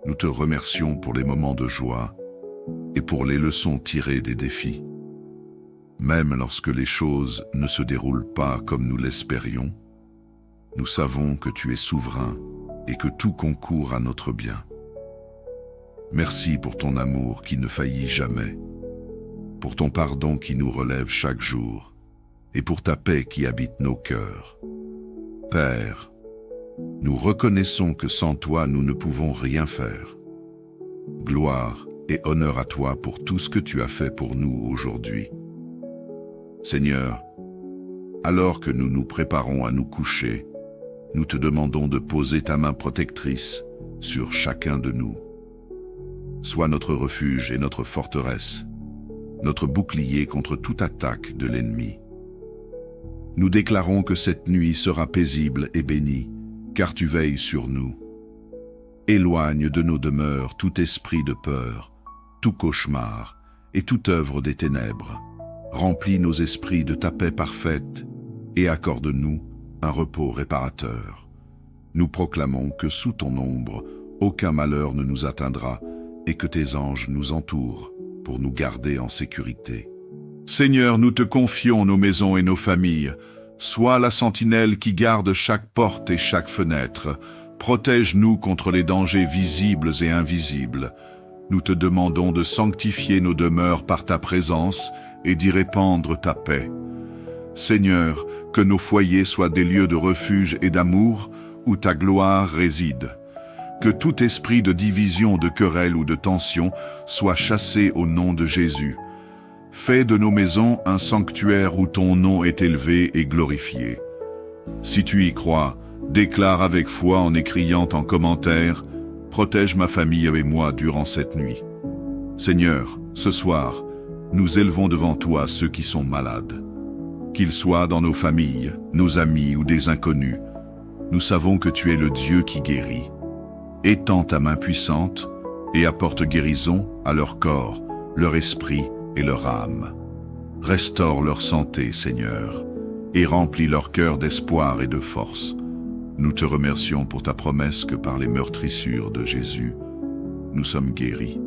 Nous te remercions pour les moments de joie et pour les leçons tirées des défis. Même lorsque les choses ne se déroulent pas comme nous l'espérions, nous savons que tu es souverain et que tout concourt à notre bien. Merci pour ton amour qui ne faillit jamais, pour ton pardon qui nous relève chaque jour, et pour ta paix qui habite nos cœurs. Père, nous reconnaissons que sans toi nous ne pouvons rien faire. Gloire et honneur à toi pour tout ce que tu as fait pour nous aujourd'hui. Seigneur, alors que nous nous préparons à nous coucher, nous te demandons de poser ta main protectrice sur chacun de nous. Sois notre refuge et notre forteresse, notre bouclier contre toute attaque de l'ennemi. Nous déclarons que cette nuit sera paisible et bénie, car tu veilles sur nous. Éloigne de nos demeures tout esprit de peur, tout cauchemar et toute œuvre des ténèbres. Remplis nos esprits de ta paix parfaite et accorde-nous un repos réparateur. Nous proclamons que sous ton ombre, aucun malheur ne nous atteindra et que tes anges nous entourent pour nous garder en sécurité. Seigneur, nous te confions nos maisons et nos familles. Sois la sentinelle qui garde chaque porte et chaque fenêtre. Protège-nous contre les dangers visibles et invisibles. Nous te demandons de sanctifier nos demeures par ta présence et d'y répandre ta paix. Seigneur, que nos foyers soient des lieux de refuge et d'amour où ta gloire réside. Que tout esprit de division, de querelle ou de tension soit chassé au nom de Jésus. Fais de nos maisons un sanctuaire où ton nom est élevé et glorifié. Si tu y crois, déclare avec foi en écrivant en commentaire « Protège ma famille et moi durant cette nuit ». Seigneur, ce soir, nous élevons devant toi ceux qui sont malades. Qu'ils soient dans nos familles, nos amis ou des inconnus, nous savons que tu es le Dieu qui guérit. Étends ta main puissante et apporte guérison à leur corps, leur esprit et leur âme. Restaure leur santé, Seigneur, et remplis leur cœur d'espoir et de force. Nous te remercions pour ta promesse que par les meurtrissures de Jésus, nous sommes guéris.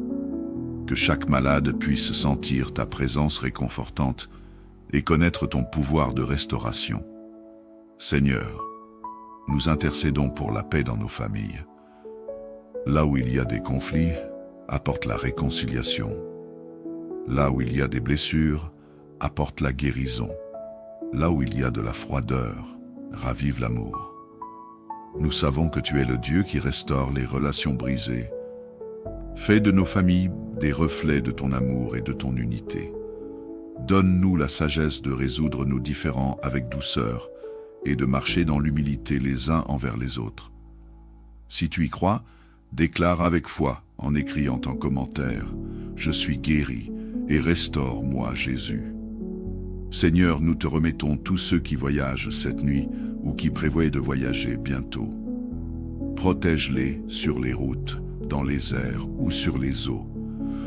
Que chaque malade puisse sentir ta présence réconfortante et connaître ton pouvoir de restauration. Seigneur, nous intercédons pour la paix dans nos familles. Là où il y a des conflits, apporte la réconciliation. Là où il y a des blessures, apporte la guérison. Là où il y a de la froideur, ravive l'amour. Nous savons que tu es le Dieu qui restaure les relations brisées. Fais de nos familles des reflets de ton amour et de ton unité. Donne-nous la sagesse de résoudre nos différends avec douceur et de marcher dans l'humilité les uns envers les autres. Si tu y crois, déclare avec foi en écrivant en commentaire « Je suis guéri et restaure-moi Jésus ». Seigneur, nous te remettons tous ceux qui voyagent cette nuit ou qui prévoient de voyager bientôt. Protège-les sur les routes, dans les airs ou sur les eaux.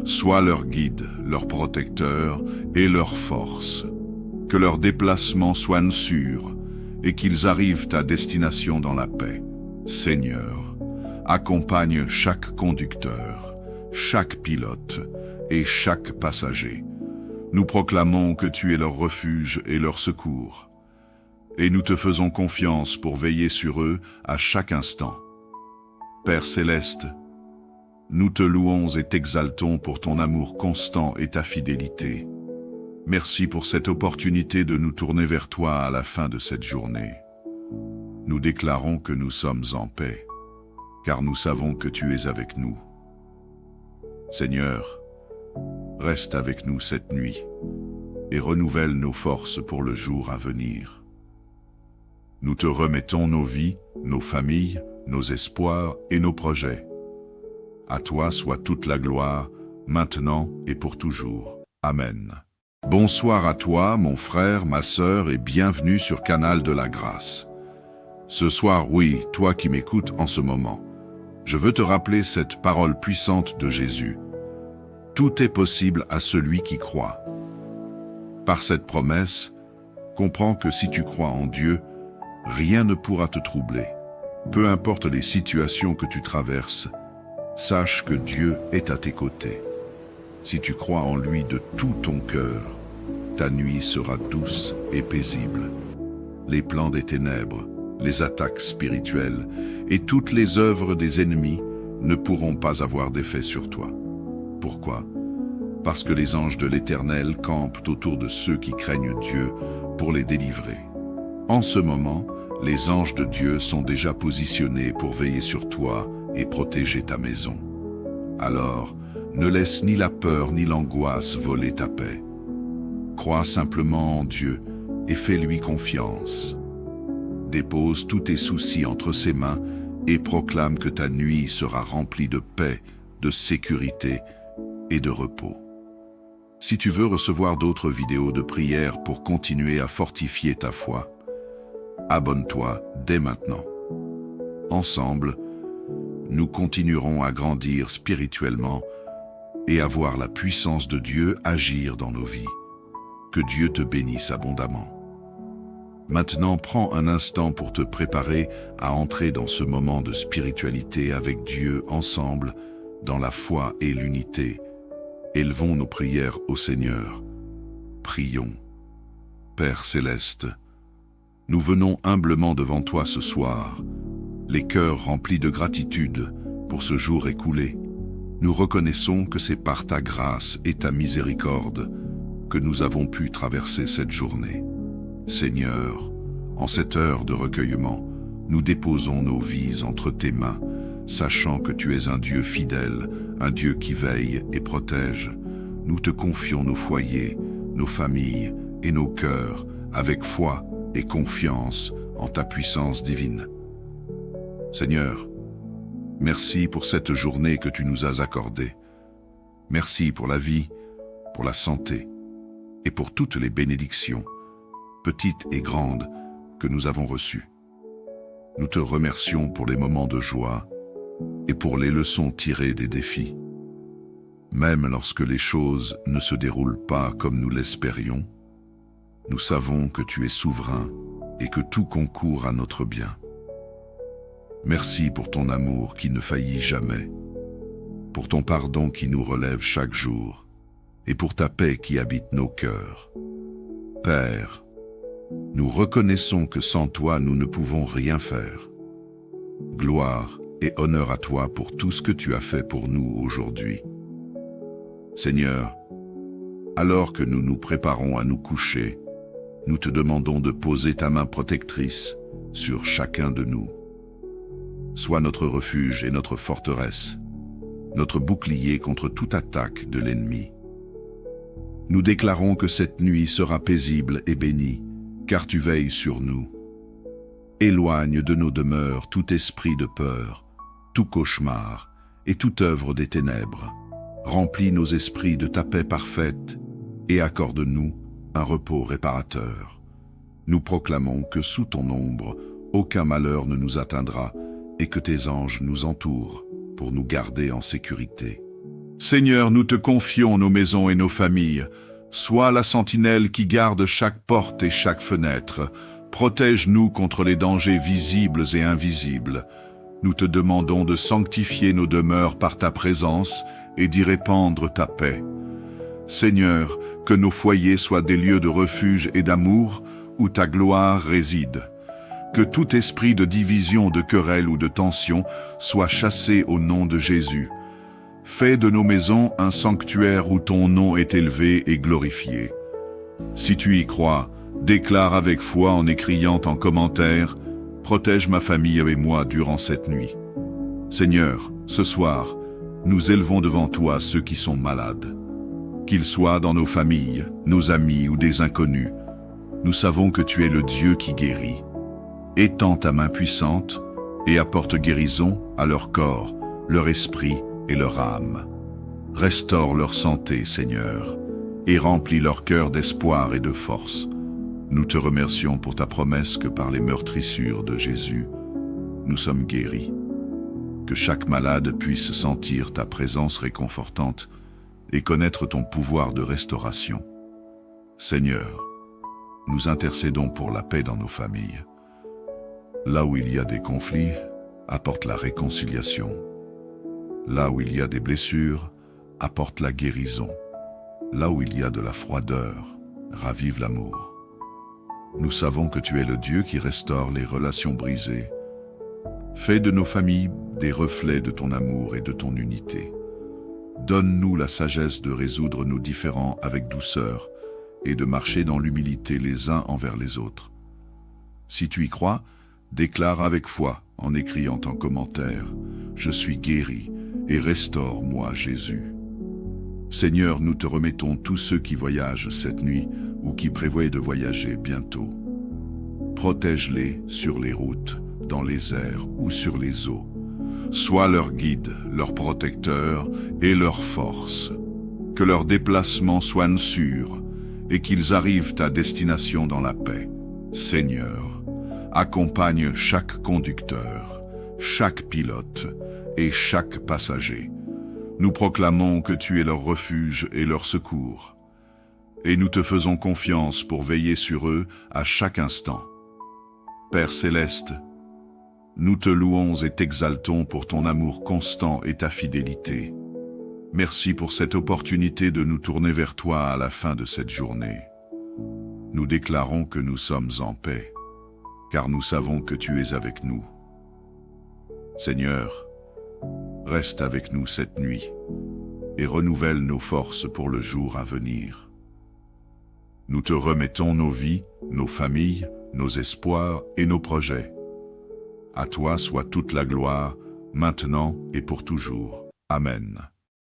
Sois leur guide, leur protecteur et leur force. Que leurs déplacements soient sûrs et qu'ils arrivent à destination dans la paix. Seigneur, accompagne chaque conducteur, chaque pilote et chaque passager. Nous proclamons que tu es leur refuge et leur secours. Et nous te faisons confiance pour veiller sur eux à chaque instant. Père céleste, nous te louons et t'exaltons pour ton amour constant et ta fidélité. Merci pour cette opportunité de nous tourner vers toi à la fin de cette journée. Nous déclarons que nous sommes en paix, car nous savons que tu es avec nous. Seigneur, reste avec nous cette nuit et renouvelle nos forces pour le jour à venir. Nous te remettons nos vies, nos familles, nos espoirs et nos projets. À toi soit toute la gloire, maintenant et pour toujours. Amen. Bonsoir à toi, mon frère, ma sœur, et bienvenue sur Canal de la Grâce. Ce soir, oui, toi qui m'écoutes en ce moment, je veux te rappeler cette parole puissante de Jésus. Tout est possible à celui qui croit. Par cette promesse, comprends que si tu crois en Dieu, rien ne pourra te troubler. Peu importe les situations que tu traverses, sache que Dieu est à tes côtés. Si tu crois en lui de tout ton cœur, ta nuit sera douce et paisible. Les plans des ténèbres, les attaques spirituelles et toutes les œuvres des ennemis ne pourront pas avoir d'effet sur toi. Pourquoi? Parce que les anges de l'Éternel campent autour de ceux qui craignent Dieu pour les délivrer. En ce moment, les anges de Dieu sont déjà positionnés pour veiller sur toi et protéger ta maison. Alors, ne laisse ni la peur ni l'angoisse voler ta paix. Crois simplement en Dieu et fais-lui confiance. Dépose tous tes soucis entre ses mains et proclame que ta nuit sera remplie de paix, de sécurité et de repos. Si tu veux recevoir d'autres vidéos de prière pour continuer à fortifier ta foi, abonne-toi dès maintenant. Ensemble, nous continuerons à grandir spirituellement et à voir la puissance de Dieu agir dans nos vies. Que Dieu te bénisse abondamment. Maintenant, prends un instant pour te préparer à entrer dans ce moment de spiritualité avec Dieu ensemble, dans la foi et l'unité. Élevons nos prières au Seigneur. Prions. Père céleste, nous venons humblement devant toi ce soir, les cœurs remplis de gratitude pour ce jour écoulé. Nous reconnaissons que c'est par ta grâce et ta miséricorde que nous avons pu traverser cette journée. Seigneur, en cette heure de recueillement, nous déposons nos vies entre tes mains, sachant que tu es un Dieu fidèle, un Dieu qui veille et protège. Nous te confions nos foyers, nos familles et nos cœurs avec foi et confiance en ta puissance divine. Seigneur, merci pour cette journée que tu nous as accordée. Merci pour la vie, pour la santé et pour toutes les bénédictions, petites et grandes, que nous avons reçues. Nous te remercions pour les moments de joie et pour les leçons tirées des défis. Même lorsque les choses ne se déroulent pas comme nous l'espérions, nous savons que tu es souverain et que tout concourt à notre bien. Merci pour ton amour qui ne faillit jamais, pour ton pardon qui nous relève chaque jour, et pour ta paix qui habite nos cœurs. Père, nous reconnaissons que sans toi nous ne pouvons rien faire. Gloire et honneur à toi pour tout ce que tu as fait pour nous aujourd'hui. Seigneur, alors que nous nous préparons à nous coucher, nous te demandons de poser ta main protectrice sur chacun de nous. Sois notre refuge et notre forteresse, notre bouclier contre toute attaque de l'ennemi. Nous déclarons que cette nuit sera paisible et bénie, car tu veilles sur nous. Éloigne de nos demeures tout esprit de peur, tout cauchemar et toute œuvre des ténèbres. Remplis nos esprits de ta paix parfaite et accorde-nous un repos réparateur. Nous proclamons que sous ton ombre, aucun malheur ne nous atteindra et que tes anges nous entourent pour nous garder en sécurité. Seigneur, nous te confions nos maisons et nos familles. Sois la sentinelle qui garde chaque porte et chaque fenêtre. Protège-nous contre les dangers visibles et invisibles. Nous te demandons de sanctifier nos demeures par ta présence et d'y répandre ta paix. Seigneur, que nos foyers soient des lieux de refuge et d'amour où ta gloire réside. Que tout esprit de division, de querelle ou de tension soit chassé au nom de Jésus. Fais de nos maisons un sanctuaire où ton nom est élevé et glorifié. Si tu y crois, déclare avec foi en écrivant en commentaire Protège ma famille et moi durant cette nuit. Seigneur, ce soir, nous élevons devant toi ceux qui sont malades. Qu'ils soient dans nos familles, nos amis ou des inconnus, nous savons que tu es le Dieu qui guérit. Étends ta main puissante et apporte guérison à leur corps, leur esprit et leur âme. Restaure leur santé, Seigneur, et remplis leur cœur d'espoir et de force. Nous te remercions pour ta promesse que par les meurtrissures de Jésus, nous sommes guéris. Que chaque malade puisse sentir ta présence réconfortante et connaître ton pouvoir de restauration. Seigneur, nous intercédons pour la paix dans nos familles. Là où il y a des conflits, apporte la réconciliation. Là où il y a des blessures, apporte la guérison. Là où il y a de la froideur, ravive l'amour. Nous savons que tu es le Dieu qui restaure les relations brisées. Fais de nos familles des reflets de ton amour et de ton unité. Donne-nous la sagesse de résoudre nos différends avec douceur et de marcher dans l'humilité les uns envers les autres. Si tu y crois, déclare avec foi en écrivant en commentaire « Je suis guéri et restaure-moi Jésus ». Seigneur, nous te remettons tous ceux qui voyagent cette nuit ou qui prévoient de voyager bientôt. Protège-les sur les routes, dans les airs ou sur les eaux. Sois leur guide, leur protecteur et leur force. Que leurs déplacements soient sûrs et qu'ils arrivent à destination dans la paix. Seigneur, accompagne chaque conducteur, chaque pilote et chaque passager. Nous proclamons que tu es leur refuge et leur secours. Et nous te faisons confiance pour veiller sur eux à chaque instant. Père céleste, nous te louons et t'exaltons pour ton amour constant et ta fidélité. Merci pour cette opportunité de nous tourner vers toi à la fin de cette journée. Nous déclarons que nous sommes en paix, car nous savons que tu es avec nous. Seigneur, reste avec nous cette nuit et renouvelle nos forces pour le jour à venir. Nous te remettons nos vies, nos familles, nos espoirs et nos projets. À toi soit toute la gloire, maintenant et pour toujours. Amen.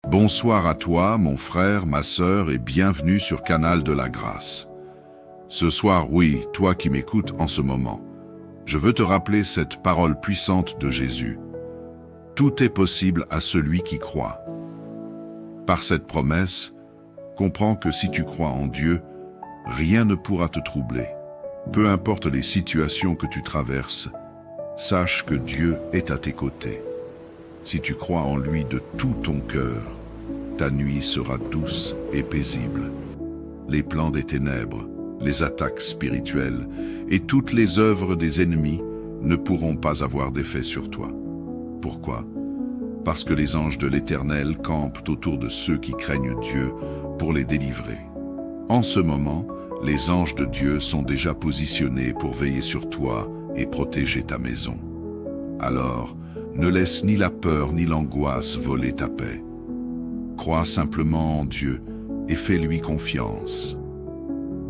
Bonsoir à toi, mon frère, ma sœur, et bienvenue sur Canal de la Grâce. Ce soir, oui, toi qui m'écoutes en ce moment, je veux te rappeler cette parole puissante de Jésus. Tout est possible à celui qui croit. Par cette promesse, comprends que si tu crois en Dieu, rien ne pourra te troubler. Peu importe les situations que tu traverses, sache que Dieu est à tes côtés. Si tu crois en lui de tout ton cœur, ta nuit sera douce et paisible. Les plans des ténèbres, les attaques spirituelles et toutes les œuvres des ennemis ne pourront pas avoir d'effet sur toi. Pourquoi? Parce que les anges de l'Éternel campent autour de ceux qui craignent Dieu pour les délivrer. En ce moment, les anges de Dieu sont déjà positionnés pour veiller sur toi et protéger ta maison. Alors, ne laisse ni la peur ni l'angoisse voler ta paix. Crois simplement en Dieu et fais-lui confiance.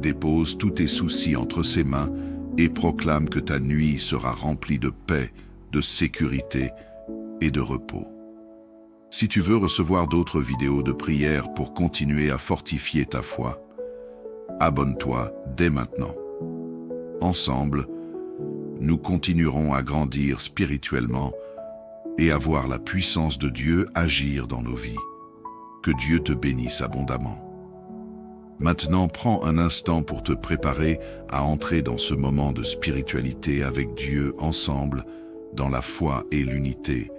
Dépose tous tes soucis entre ses mains et proclame que ta nuit sera remplie de paix, de sécurité et de repos. Si tu veux recevoir d'autres vidéos de prière pour continuer à fortifier ta foi, abonne-toi dès maintenant. Ensemble, nous continuerons à grandir spirituellement et à voir la puissance de Dieu agir dans nos vies. Que Dieu te bénisse abondamment. Maintenant, prends un instant pour te préparer à entrer dans ce moment de spiritualité avec Dieu ensemble, dans la foi et l'unité.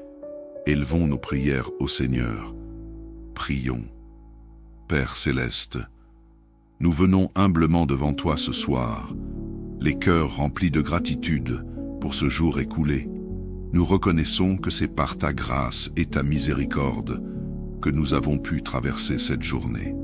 Élevons nos prières au Seigneur. Prions. Père céleste, nous venons humblement devant toi ce soir, les cœurs remplis de gratitude pour ce jour écoulé. Nous reconnaissons que c'est par ta grâce et ta miséricorde que nous avons pu traverser cette journée.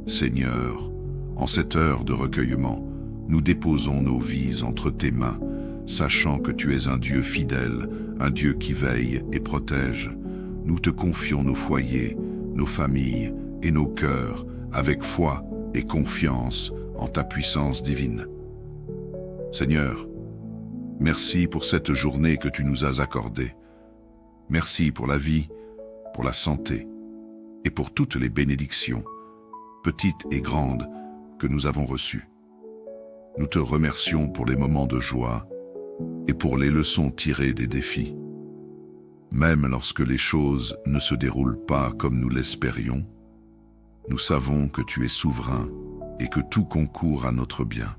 Seigneur, en cette heure de recueillement, nous déposons nos vies entre tes mains, sachant que tu es un Dieu fidèle, un Dieu qui veille et protège. Nous te confions nos foyers, nos familles et nos cœurs avec foi et confiance en ta puissance divine. Seigneur, Merci pour cette journée que tu nous as accordée. Merci pour la vie, pour la santé et pour toutes les bénédictions, petites et grandes, que nous avons reçues. Nous te remercions pour les moments de joie et pour les leçons tirées des défis. Même lorsque les choses ne se déroulent pas comme nous l'espérions, nous savons que tu es souverain et que tout concourt à notre bien.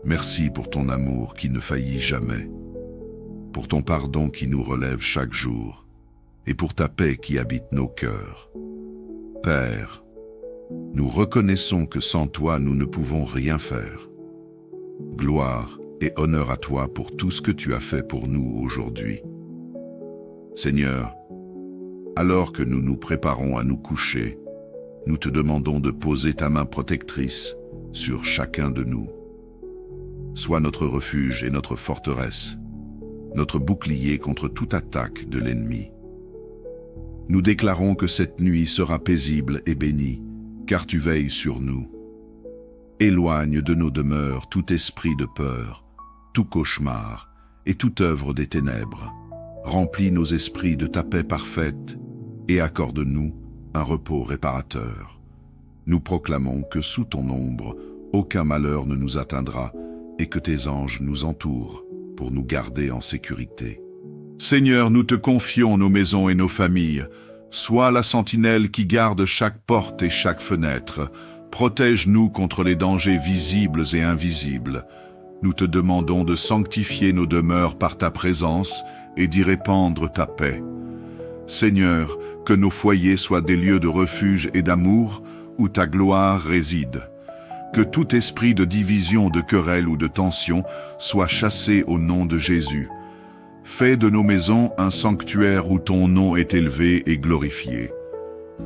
Merci pour ton amour qui ne faillit jamais, pour ton pardon qui nous relève chaque jour, et pour ta paix qui habite nos cœurs. Père, nous reconnaissons que sans toi nous ne pouvons rien faire. Gloire et honneur à toi pour tout ce que tu as fait pour nous aujourd'hui. Seigneur, alors que nous nous préparons à nous coucher, nous te demandons de poser ta main protectrice sur chacun de nous. Sois notre refuge et notre forteresse, notre bouclier contre toute attaque de l'ennemi. Nous déclarons que cette nuit sera paisible et bénie, car tu veilles sur nous. Éloigne de nos demeures tout esprit de peur, tout cauchemar et toute œuvre des ténèbres. Remplis nos esprits de ta paix parfaite et accorde-nous un repos réparateur. Nous proclamons que sous ton ombre, aucun malheur ne nous atteindra et que tes anges nous entourent pour nous garder en sécurité. Seigneur, nous te confions nos maisons et nos familles. Sois la sentinelle qui garde chaque porte et chaque fenêtre. Protège-nous contre les dangers visibles et invisibles. Nous te demandons de sanctifier nos demeures par ta présence et d'y répandre ta paix. Seigneur, que nos foyers soient des lieux de refuge et d'amour où ta gloire réside. Que tout esprit de division, de querelle ou de tension soit chassé au nom de Jésus. Fais de nos maisons un sanctuaire où ton nom est élevé et glorifié.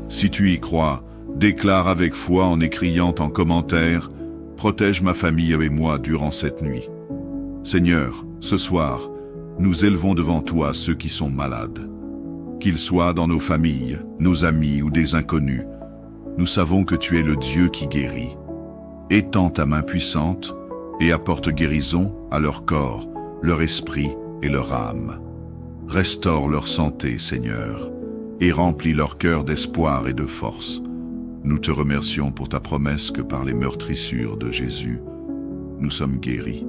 Si tu y crois, déclare avec foi en écrivant en commentaire « Protège ma famille et moi durant cette nuit ». Seigneur, ce soir, nous élevons devant toi ceux qui sont malades. Qu'ils soient dans nos familles, nos amis ou des inconnus, nous savons que tu es le Dieu qui guérit. Étends ta main puissante et apporte guérison à leur corps, leur esprit et leur âme. Restaure leur santé, Seigneur, et remplis leur cœur d'espoir et de force. Nous te remercions pour ta promesse que par les meurtrissures de Jésus, nous sommes guéris.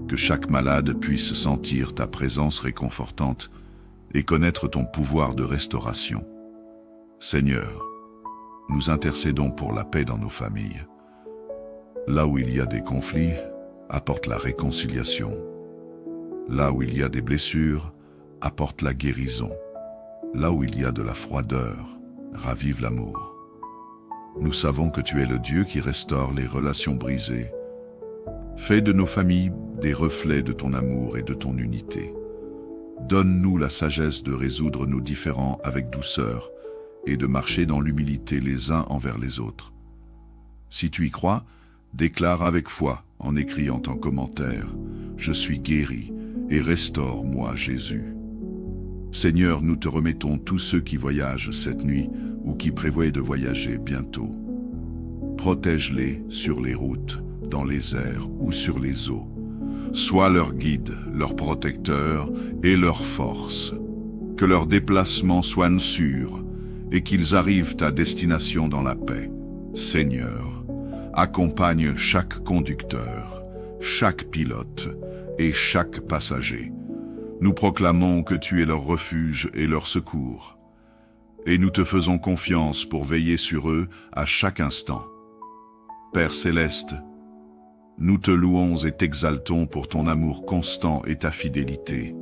Que chaque malade puisse sentir ta présence réconfortante et connaître ton pouvoir de restauration. Seigneur, nous intercédons pour la paix dans nos familles. Là où il y a des conflits, apporte la réconciliation. Là où il y a des blessures, apporte la guérison. Là où il y a de la froideur, ravive l'amour. Nous savons que tu es le Dieu qui restaure les relations brisées. Fais de nos familles des reflets de ton amour et de ton unité. Donne-nous la sagesse de résoudre nos différends avec douceur et de marcher dans l'humilité les uns envers les autres. Si tu y crois, déclare avec foi en écrivant en commentaire « Je suis guéri et restaure-moi Jésus ». Seigneur, nous te remettons tous ceux qui voyagent cette nuit ou qui prévoient de voyager bientôt. Protège-les sur les routes, dans les airs ou sur les eaux. Sois leur guide, leur protecteur et leur force. Que leurs déplacements soient sûrs et qu'ils arrivent à destination dans la paix. Seigneur, accompagne chaque conducteur, chaque pilote et chaque passager. Nous proclamons que tu es leur refuge et leur secours. Et nous te faisons confiance pour veiller sur eux à chaque instant. Père céleste, nous te louons et t'exaltons pour ton amour constant et ta fidélité.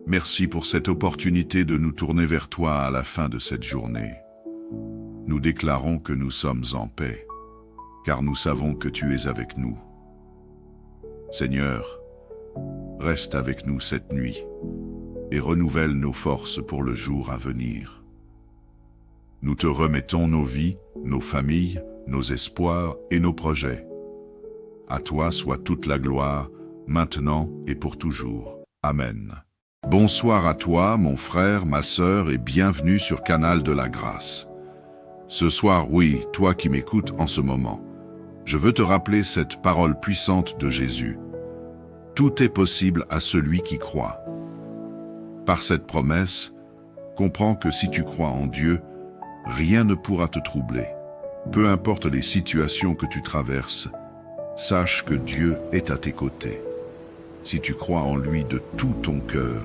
Merci pour cette opportunité de nous tourner vers toi à la fin de cette journée. Nous déclarons que nous sommes en paix, car nous savons que tu es avec nous. Seigneur, reste avec nous cette nuit et renouvelle nos forces pour le jour à venir. Nous te remettons nos vies, nos familles, nos espoirs et nos projets. À toi soit toute la gloire, maintenant et pour toujours. Amen. Bonsoir à toi, mon frère, ma sœur, et bienvenue sur Canal de la Grâce. Ce soir, oui, toi qui m'écoutes en ce moment, je veux te rappeler cette parole puissante de Jésus. Tout est possible à celui qui croit. Par cette promesse, comprends que si tu crois en Dieu, rien ne pourra te troubler. Peu importe les situations que tu traverses, sache que Dieu est à tes côtés. Si tu crois en lui de tout ton cœur,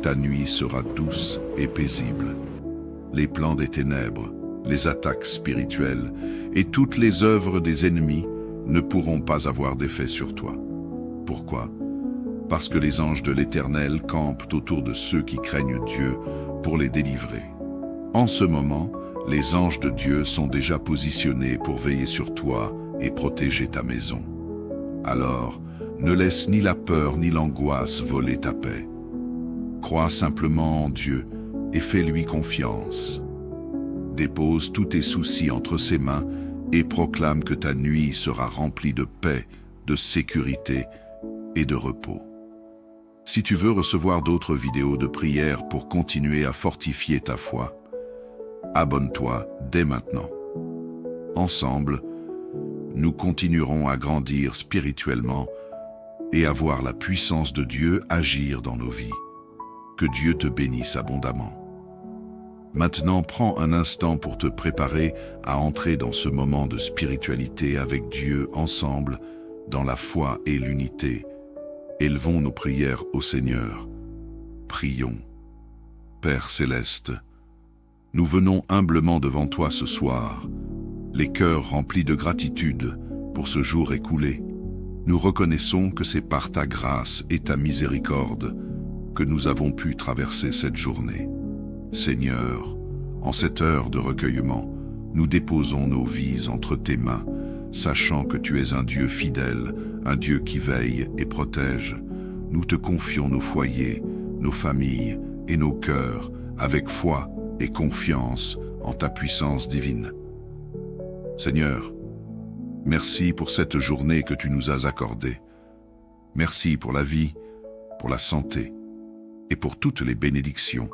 ta nuit sera douce et paisible. Les plans des ténèbres, les attaques spirituelles et toutes les œuvres des ennemis ne pourront pas avoir d'effet sur toi. Pourquoi? Parce que les anges de l'Éternel campent autour de ceux qui craignent Dieu pour les délivrer. En ce moment, les anges de Dieu sont déjà positionnés pour veiller sur toi et protéger ta maison. Alors, ne laisse ni la peur ni l'angoisse voler ta paix. Crois simplement en Dieu et fais-lui confiance. Dépose tous tes soucis entre ses mains et proclame que ta nuit sera remplie de paix, de sécurité et de repos. Si tu veux recevoir d'autres vidéos de prière pour continuer à fortifier ta foi, abonne-toi dès maintenant. Ensemble, nous continuerons à grandir spirituellement et à voir la puissance de Dieu agir dans nos vies. Que Dieu te bénisse abondamment. Maintenant, prends un instant pour te préparer à entrer dans ce moment de spiritualité avec Dieu ensemble, dans la foi et l'unité. Élevons nos prières au Seigneur. Prions. Père céleste, nous venons humblement devant toi ce soir, les cœurs remplis de gratitude pour ce jour écoulé. Nous reconnaissons que c'est par ta grâce et ta miséricorde que nous avons pu traverser cette journée. Seigneur, en cette heure de recueillement, nous déposons nos vies entre tes mains, sachant que tu es un Dieu fidèle, un Dieu qui veille et protège. Nous te confions nos foyers, nos familles et nos cœurs avec foi et confiance en ta puissance divine. Seigneur, merci pour cette journée que tu nous as accordée. Merci pour la vie, pour la santé et pour toutes les bénédictions,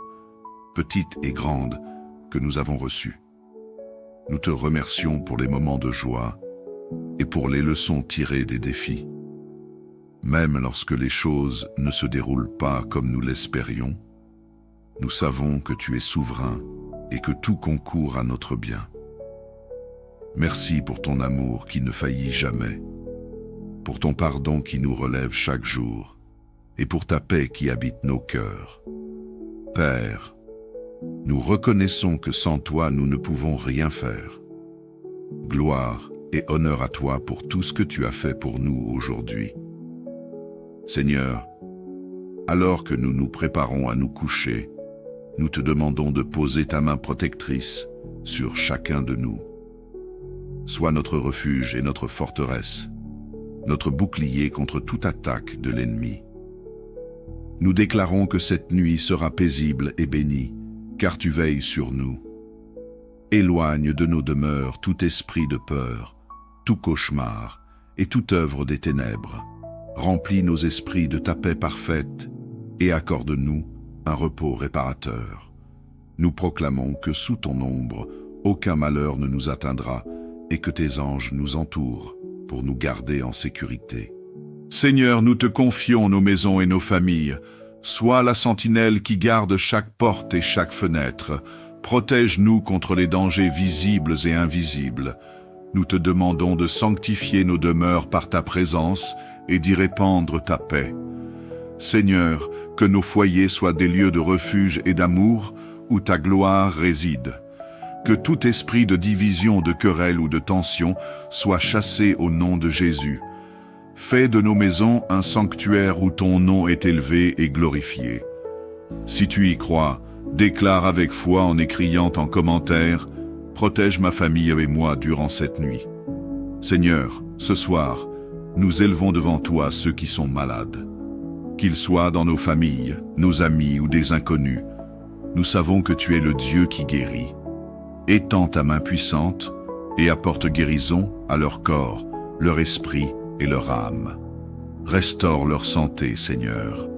petites et grandes, que nous avons reçues. Nous te remercions pour les moments de joie et pour les leçons tirées des défis. Même lorsque les choses ne se déroulent pas comme nous l'espérions, nous savons que tu es souverain et que tout concourt à notre bien. Merci pour ton amour qui ne faillit jamais, pour ton pardon qui nous relève chaque jour, et pour ta paix qui habite nos cœurs. Père, nous reconnaissons que sans toi nous ne pouvons rien faire. Gloire et honneur à toi pour tout ce que tu as fait pour nous aujourd'hui. Seigneur, alors que nous nous préparons à nous coucher, nous te demandons de poser ta main protectrice sur chacun de nous. Sois notre refuge et notre forteresse, notre bouclier contre toute attaque de l'ennemi. Nous déclarons que cette nuit sera paisible et bénie, car tu veilles sur nous. Éloigne de nos demeures tout esprit de peur, tout cauchemar et toute œuvre des ténèbres. Remplis nos esprits de ta paix parfaite et accorde-nous un repos réparateur. Nous proclamons que sous ton ombre, aucun malheur ne nous atteindra et que tes anges nous entourent pour nous garder en sécurité. Seigneur, nous te confions nos maisons et nos familles. Sois la sentinelle qui garde chaque porte et chaque fenêtre. Protège-nous contre les dangers visibles et invisibles. Nous te demandons de sanctifier nos demeures par ta présence et d'y répandre ta paix. Seigneur, que nos foyers soient des lieux de refuge et d'amour où ta gloire réside. Que tout esprit de division, de querelle ou de tension soit chassé au nom de Jésus. Fais de nos maisons un sanctuaire où ton nom est élevé et glorifié. Si tu y crois, déclare avec foi en écrivant en commentaire « Protège ma famille et moi durant cette nuit ». Seigneur, ce soir, nous élevons devant toi ceux qui sont malades. Qu'ils soient dans nos familles, nos amis ou des inconnus, nous savons que tu es le Dieu qui guérit. Étends ta main puissante et apporte guérison à leur corps, leur esprit et leur âme. Restaure leur santé, Seigneur,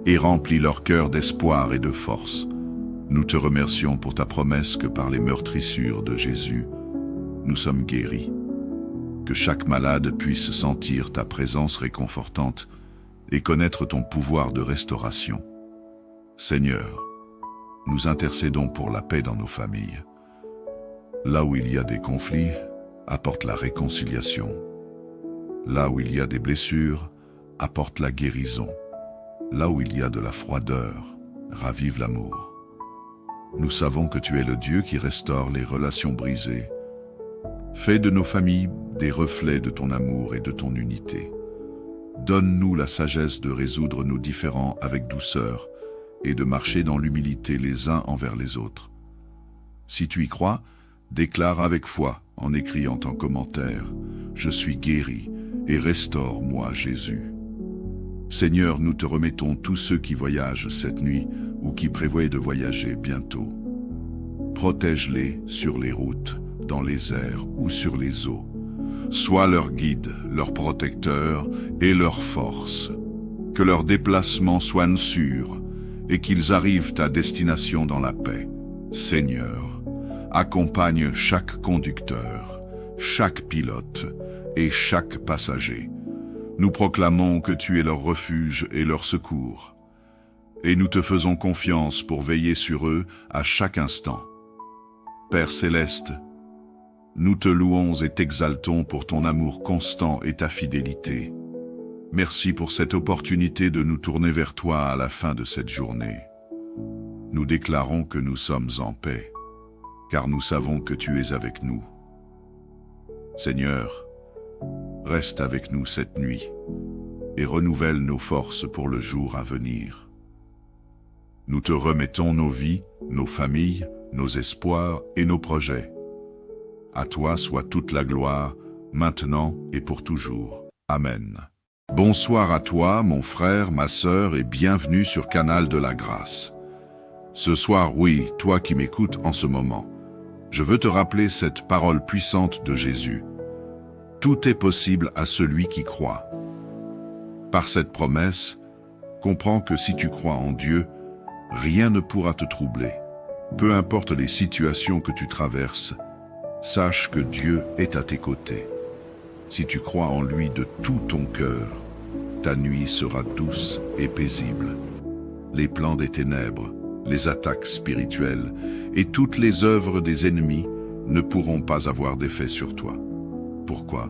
et remplis leur cœur d'espoir et de force. Nous te remercions pour ta promesse que par les meurtrissures de Jésus, nous sommes guéris. Que chaque malade puisse sentir ta présence réconfortante et connaître ton pouvoir de restauration. Seigneur, nous intercédons pour la paix dans nos familles. Là où il y a des conflits, apporte la réconciliation. Là où il y a des blessures, apporte la guérison. Là où il y a de la froideur, ravive l'amour. Nous savons que tu es le Dieu qui restaure les relations brisées. Fais de nos familles des reflets de ton amour et de ton unité. Donne-nous la sagesse de résoudre nos différends avec douceur et de marcher dans l'humilité les uns envers les autres. Si tu y crois, déclare avec foi en écrivant en commentaire « Je suis guéri et restaure-moi Jésus ». Seigneur, nous te remettons tous ceux qui voyagent cette nuit ou qui prévoient de voyager bientôt. Protège-les sur les routes, dans les airs ou sur les eaux. Sois leur guide, leur protecteur et leur force. Que leurs déplacements soient sûrs et qu'ils arrivent à destination dans la paix. Seigneur, accompagne chaque conducteur, chaque pilote et chaque passager. Nous proclamons que tu es leur refuge et leur secours. Et nous te faisons confiance pour veiller sur eux à chaque instant. Père céleste, nous te louons et t'exaltons pour ton amour constant et ta fidélité. Merci pour cette opportunité de nous tourner vers toi à la fin de cette journée. Nous déclarons que nous sommes en paix, car nous savons que tu es avec nous. Seigneur, reste avec nous cette nuit et renouvelle nos forces pour le jour à venir. Nous te remettons nos vies, nos familles, nos espoirs et nos projets. À toi soit toute la gloire, maintenant et pour toujours. Amen. Bonsoir à toi, mon frère, ma sœur, et bienvenue sur Canal de la Grâce. Ce soir, oui, toi qui m'écoutes en ce moment, je veux te rappeler cette parole puissante de Jésus. Tout est possible à celui qui croit. Par cette promesse, comprends que si tu crois en Dieu, rien ne pourra te troubler. Peu importe les situations que tu traverses, sache que Dieu est à tes côtés. Si tu crois en lui de tout ton cœur, ta nuit sera douce et paisible. Les plans des ténèbres, les attaques spirituelles et toutes les œuvres des ennemis ne pourront pas avoir d'effet sur toi. Pourquoi?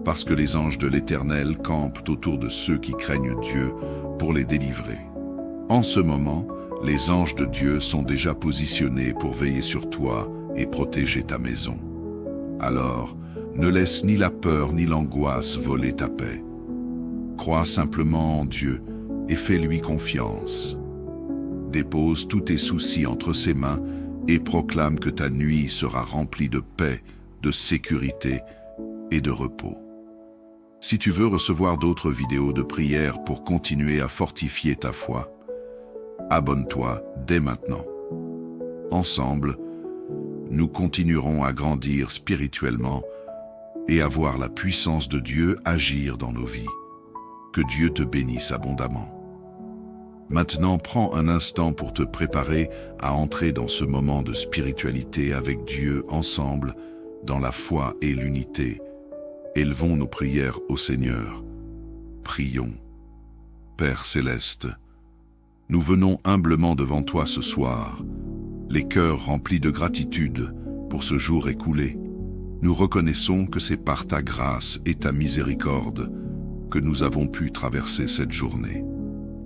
Parce que les anges de l'Éternel campent autour de ceux qui craignent Dieu pour les délivrer. En ce moment, les anges de Dieu sont déjà positionnés pour veiller sur toi et protéger ta maison. Alors, ne laisse ni la peur ni l'angoisse voler ta paix. Crois simplement en Dieu et fais-lui confiance. Dépose tous tes soucis entre ses mains et proclame que ta nuit sera remplie de paix, de sécurité et de repos. Si tu veux recevoir d'autres vidéos de prière pour continuer à fortifier ta foi, abonne-toi dès maintenant. Ensemble, nous continuerons à grandir spirituellement et à voir la puissance de Dieu agir dans nos vies. Que Dieu te bénisse abondamment. Maintenant, prends un instant pour te préparer à entrer dans ce moment de spiritualité avec Dieu ensemble, dans la foi et l'unité. Élevons nos prières au Seigneur. Prions. Père céleste, nous venons humblement devant toi ce soir, les cœurs remplis de gratitude pour ce jour écoulé. Nous reconnaissons que c'est par ta grâce et ta miséricorde que nous avons pu traverser cette journée.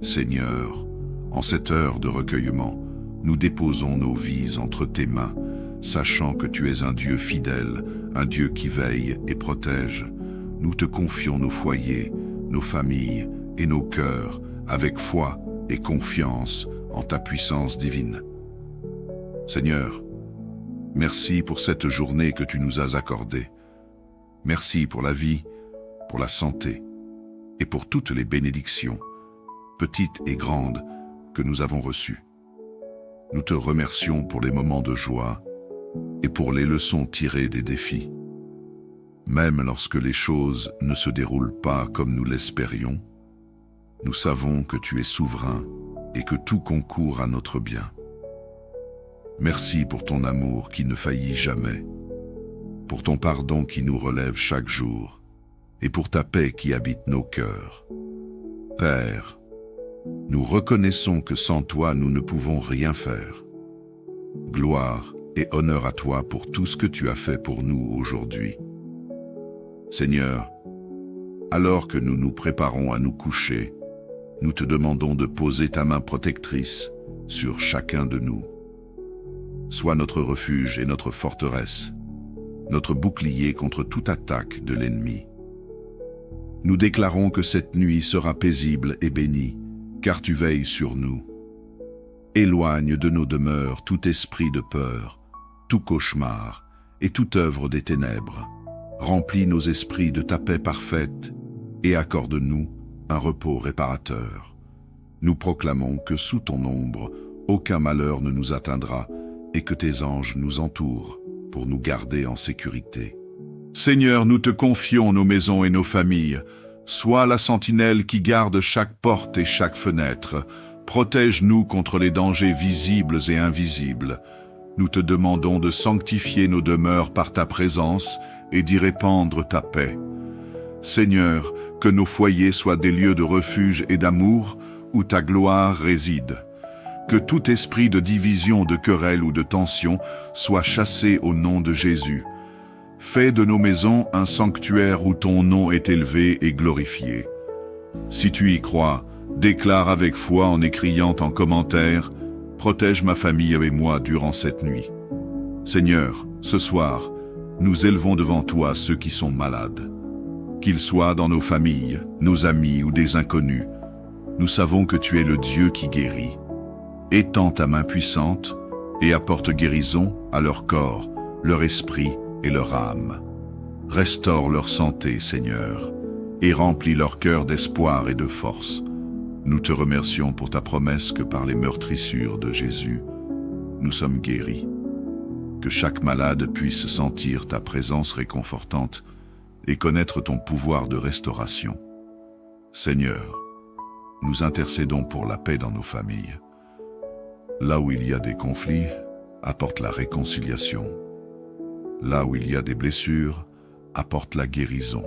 Seigneur, en cette heure de recueillement, nous déposons nos vies entre tes mains, sachant que tu es un Dieu fidèle, un Dieu qui veille et protège. Nous te confions nos foyers, nos familles et nos cœurs avec foi et confiance en ta puissance divine. Seigneur, merci pour cette journée que tu nous as accordée. Merci pour la vie, pour la santé et pour toutes les bénédictions, petites et grandes, que nous avons reçues. Nous te remercions pour les moments de joie et pour les leçons tirées des défis. Même lorsque les choses ne se déroulent pas comme nous l'espérions, nous savons que tu es souverain et que tout concourt à notre bien. Merci pour ton amour qui ne faillit jamais, pour ton pardon qui nous relève chaque jour, et pour ta paix qui habite nos cœurs. Père, nous reconnaissons que sans toi nous ne pouvons rien faire. Gloire et honneur à toi pour tout ce que tu as fait pour nous aujourd'hui. Seigneur, alors que nous nous préparons à nous coucher, nous te demandons de poser ta main protectrice sur chacun de nous. Sois notre refuge et notre forteresse, notre bouclier contre toute attaque de l'ennemi. Nous déclarons que cette nuit sera paisible et bénie, car tu veilles sur nous. Éloigne de nos demeures tout esprit de peur, tout cauchemar et toute œuvre des ténèbres. Remplis nos esprits de ta paix parfaite et accorde-nous un repos réparateur. Nous proclamons que sous ton ombre, aucun malheur ne nous atteindra et que tes anges nous entourent pour nous garder en sécurité. Seigneur, nous te confions nos maisons et nos familles. Sois la sentinelle qui garde chaque porte et chaque fenêtre. Protège-nous contre les dangers visibles et invisibles. Nous te demandons de sanctifier nos demeures par ta présence et d'y répandre ta paix. Seigneur, que nos foyers soient des lieux de refuge et d'amour où ta gloire réside. Que tout esprit de division, de querelle ou de tension soit chassé au nom de Jésus. Fais de nos maisons un sanctuaire où ton nom est élevé et glorifié. Si tu y crois, déclare avec foi en écrivant en commentaire « Protège ma famille et moi durant cette nuit ». Seigneur, ce soir, nous élevons devant toi ceux qui sont malades. Qu'ils soient dans nos familles, nos amis ou des inconnus, nous savons que tu es le Dieu qui guérit. Étends ta main puissante et apporte guérison à leur corps, leur esprit et leur âme. Restaure leur santé, Seigneur, et remplis leur cœur d'espoir et de force. Nous te remercions pour ta promesse que par les meurtrissures de Jésus, nous sommes guéris. Que chaque malade puisse sentir ta présence réconfortante et connaître ton pouvoir de restauration. Seigneur, nous intercédons pour la paix dans nos familles. Là où il y a des conflits, apporte la réconciliation. Là où il y a des blessures, apporte la guérison.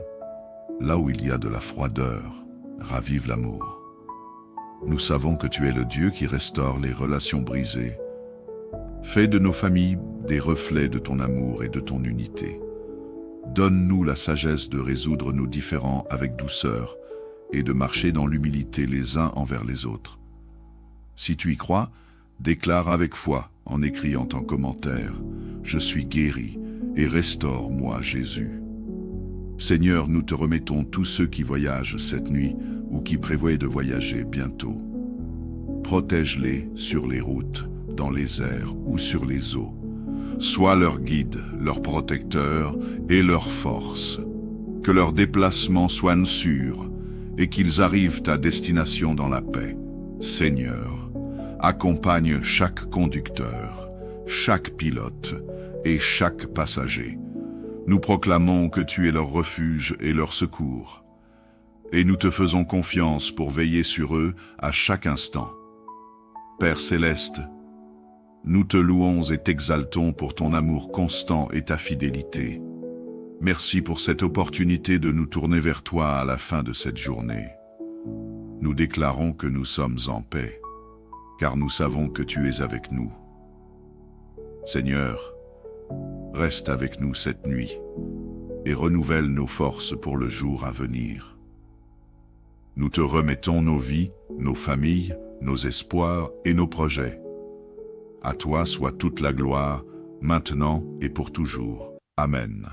Là où il y a de la froideur, ravive l'amour. Nous savons que tu es le Dieu qui restaure les relations brisées. Fais de nos familles des reflets de ton amour et de ton unité. Donne-nous la sagesse de résoudre nos différends avec douceur et de marcher dans l'humilité les uns envers les autres. Si tu y crois, déclare avec foi en écrivant en commentaire « Je suis guéri et restaure-moi Jésus ». Seigneur, nous te remettons tous ceux qui voyagent cette nuit ou qui prévoient de voyager bientôt. Protège-les sur les routes, dans les airs ou sur les eaux. Sois leur guide, leur protecteur et leur force. Que leurs déplacements soient sûrs et qu'ils arrivent à destination dans la paix. Seigneur, accompagne chaque conducteur, chaque pilote et chaque passager. Nous proclamons que tu es leur refuge et leur secours. Et nous te faisons confiance pour veiller sur eux à chaque instant. Père céleste, nous te louons et t'exaltons pour ton amour constant et ta fidélité. Merci pour cette opportunité de nous tourner vers toi à la fin de cette journée. Nous déclarons que nous sommes en paix, car nous savons que tu es avec nous. Seigneur, reste avec nous cette nuit et renouvelle nos forces pour le jour à venir. Nous te remettons nos vies, nos familles, nos espoirs et nos projets. À toi soit toute la gloire, maintenant et pour toujours. Amen.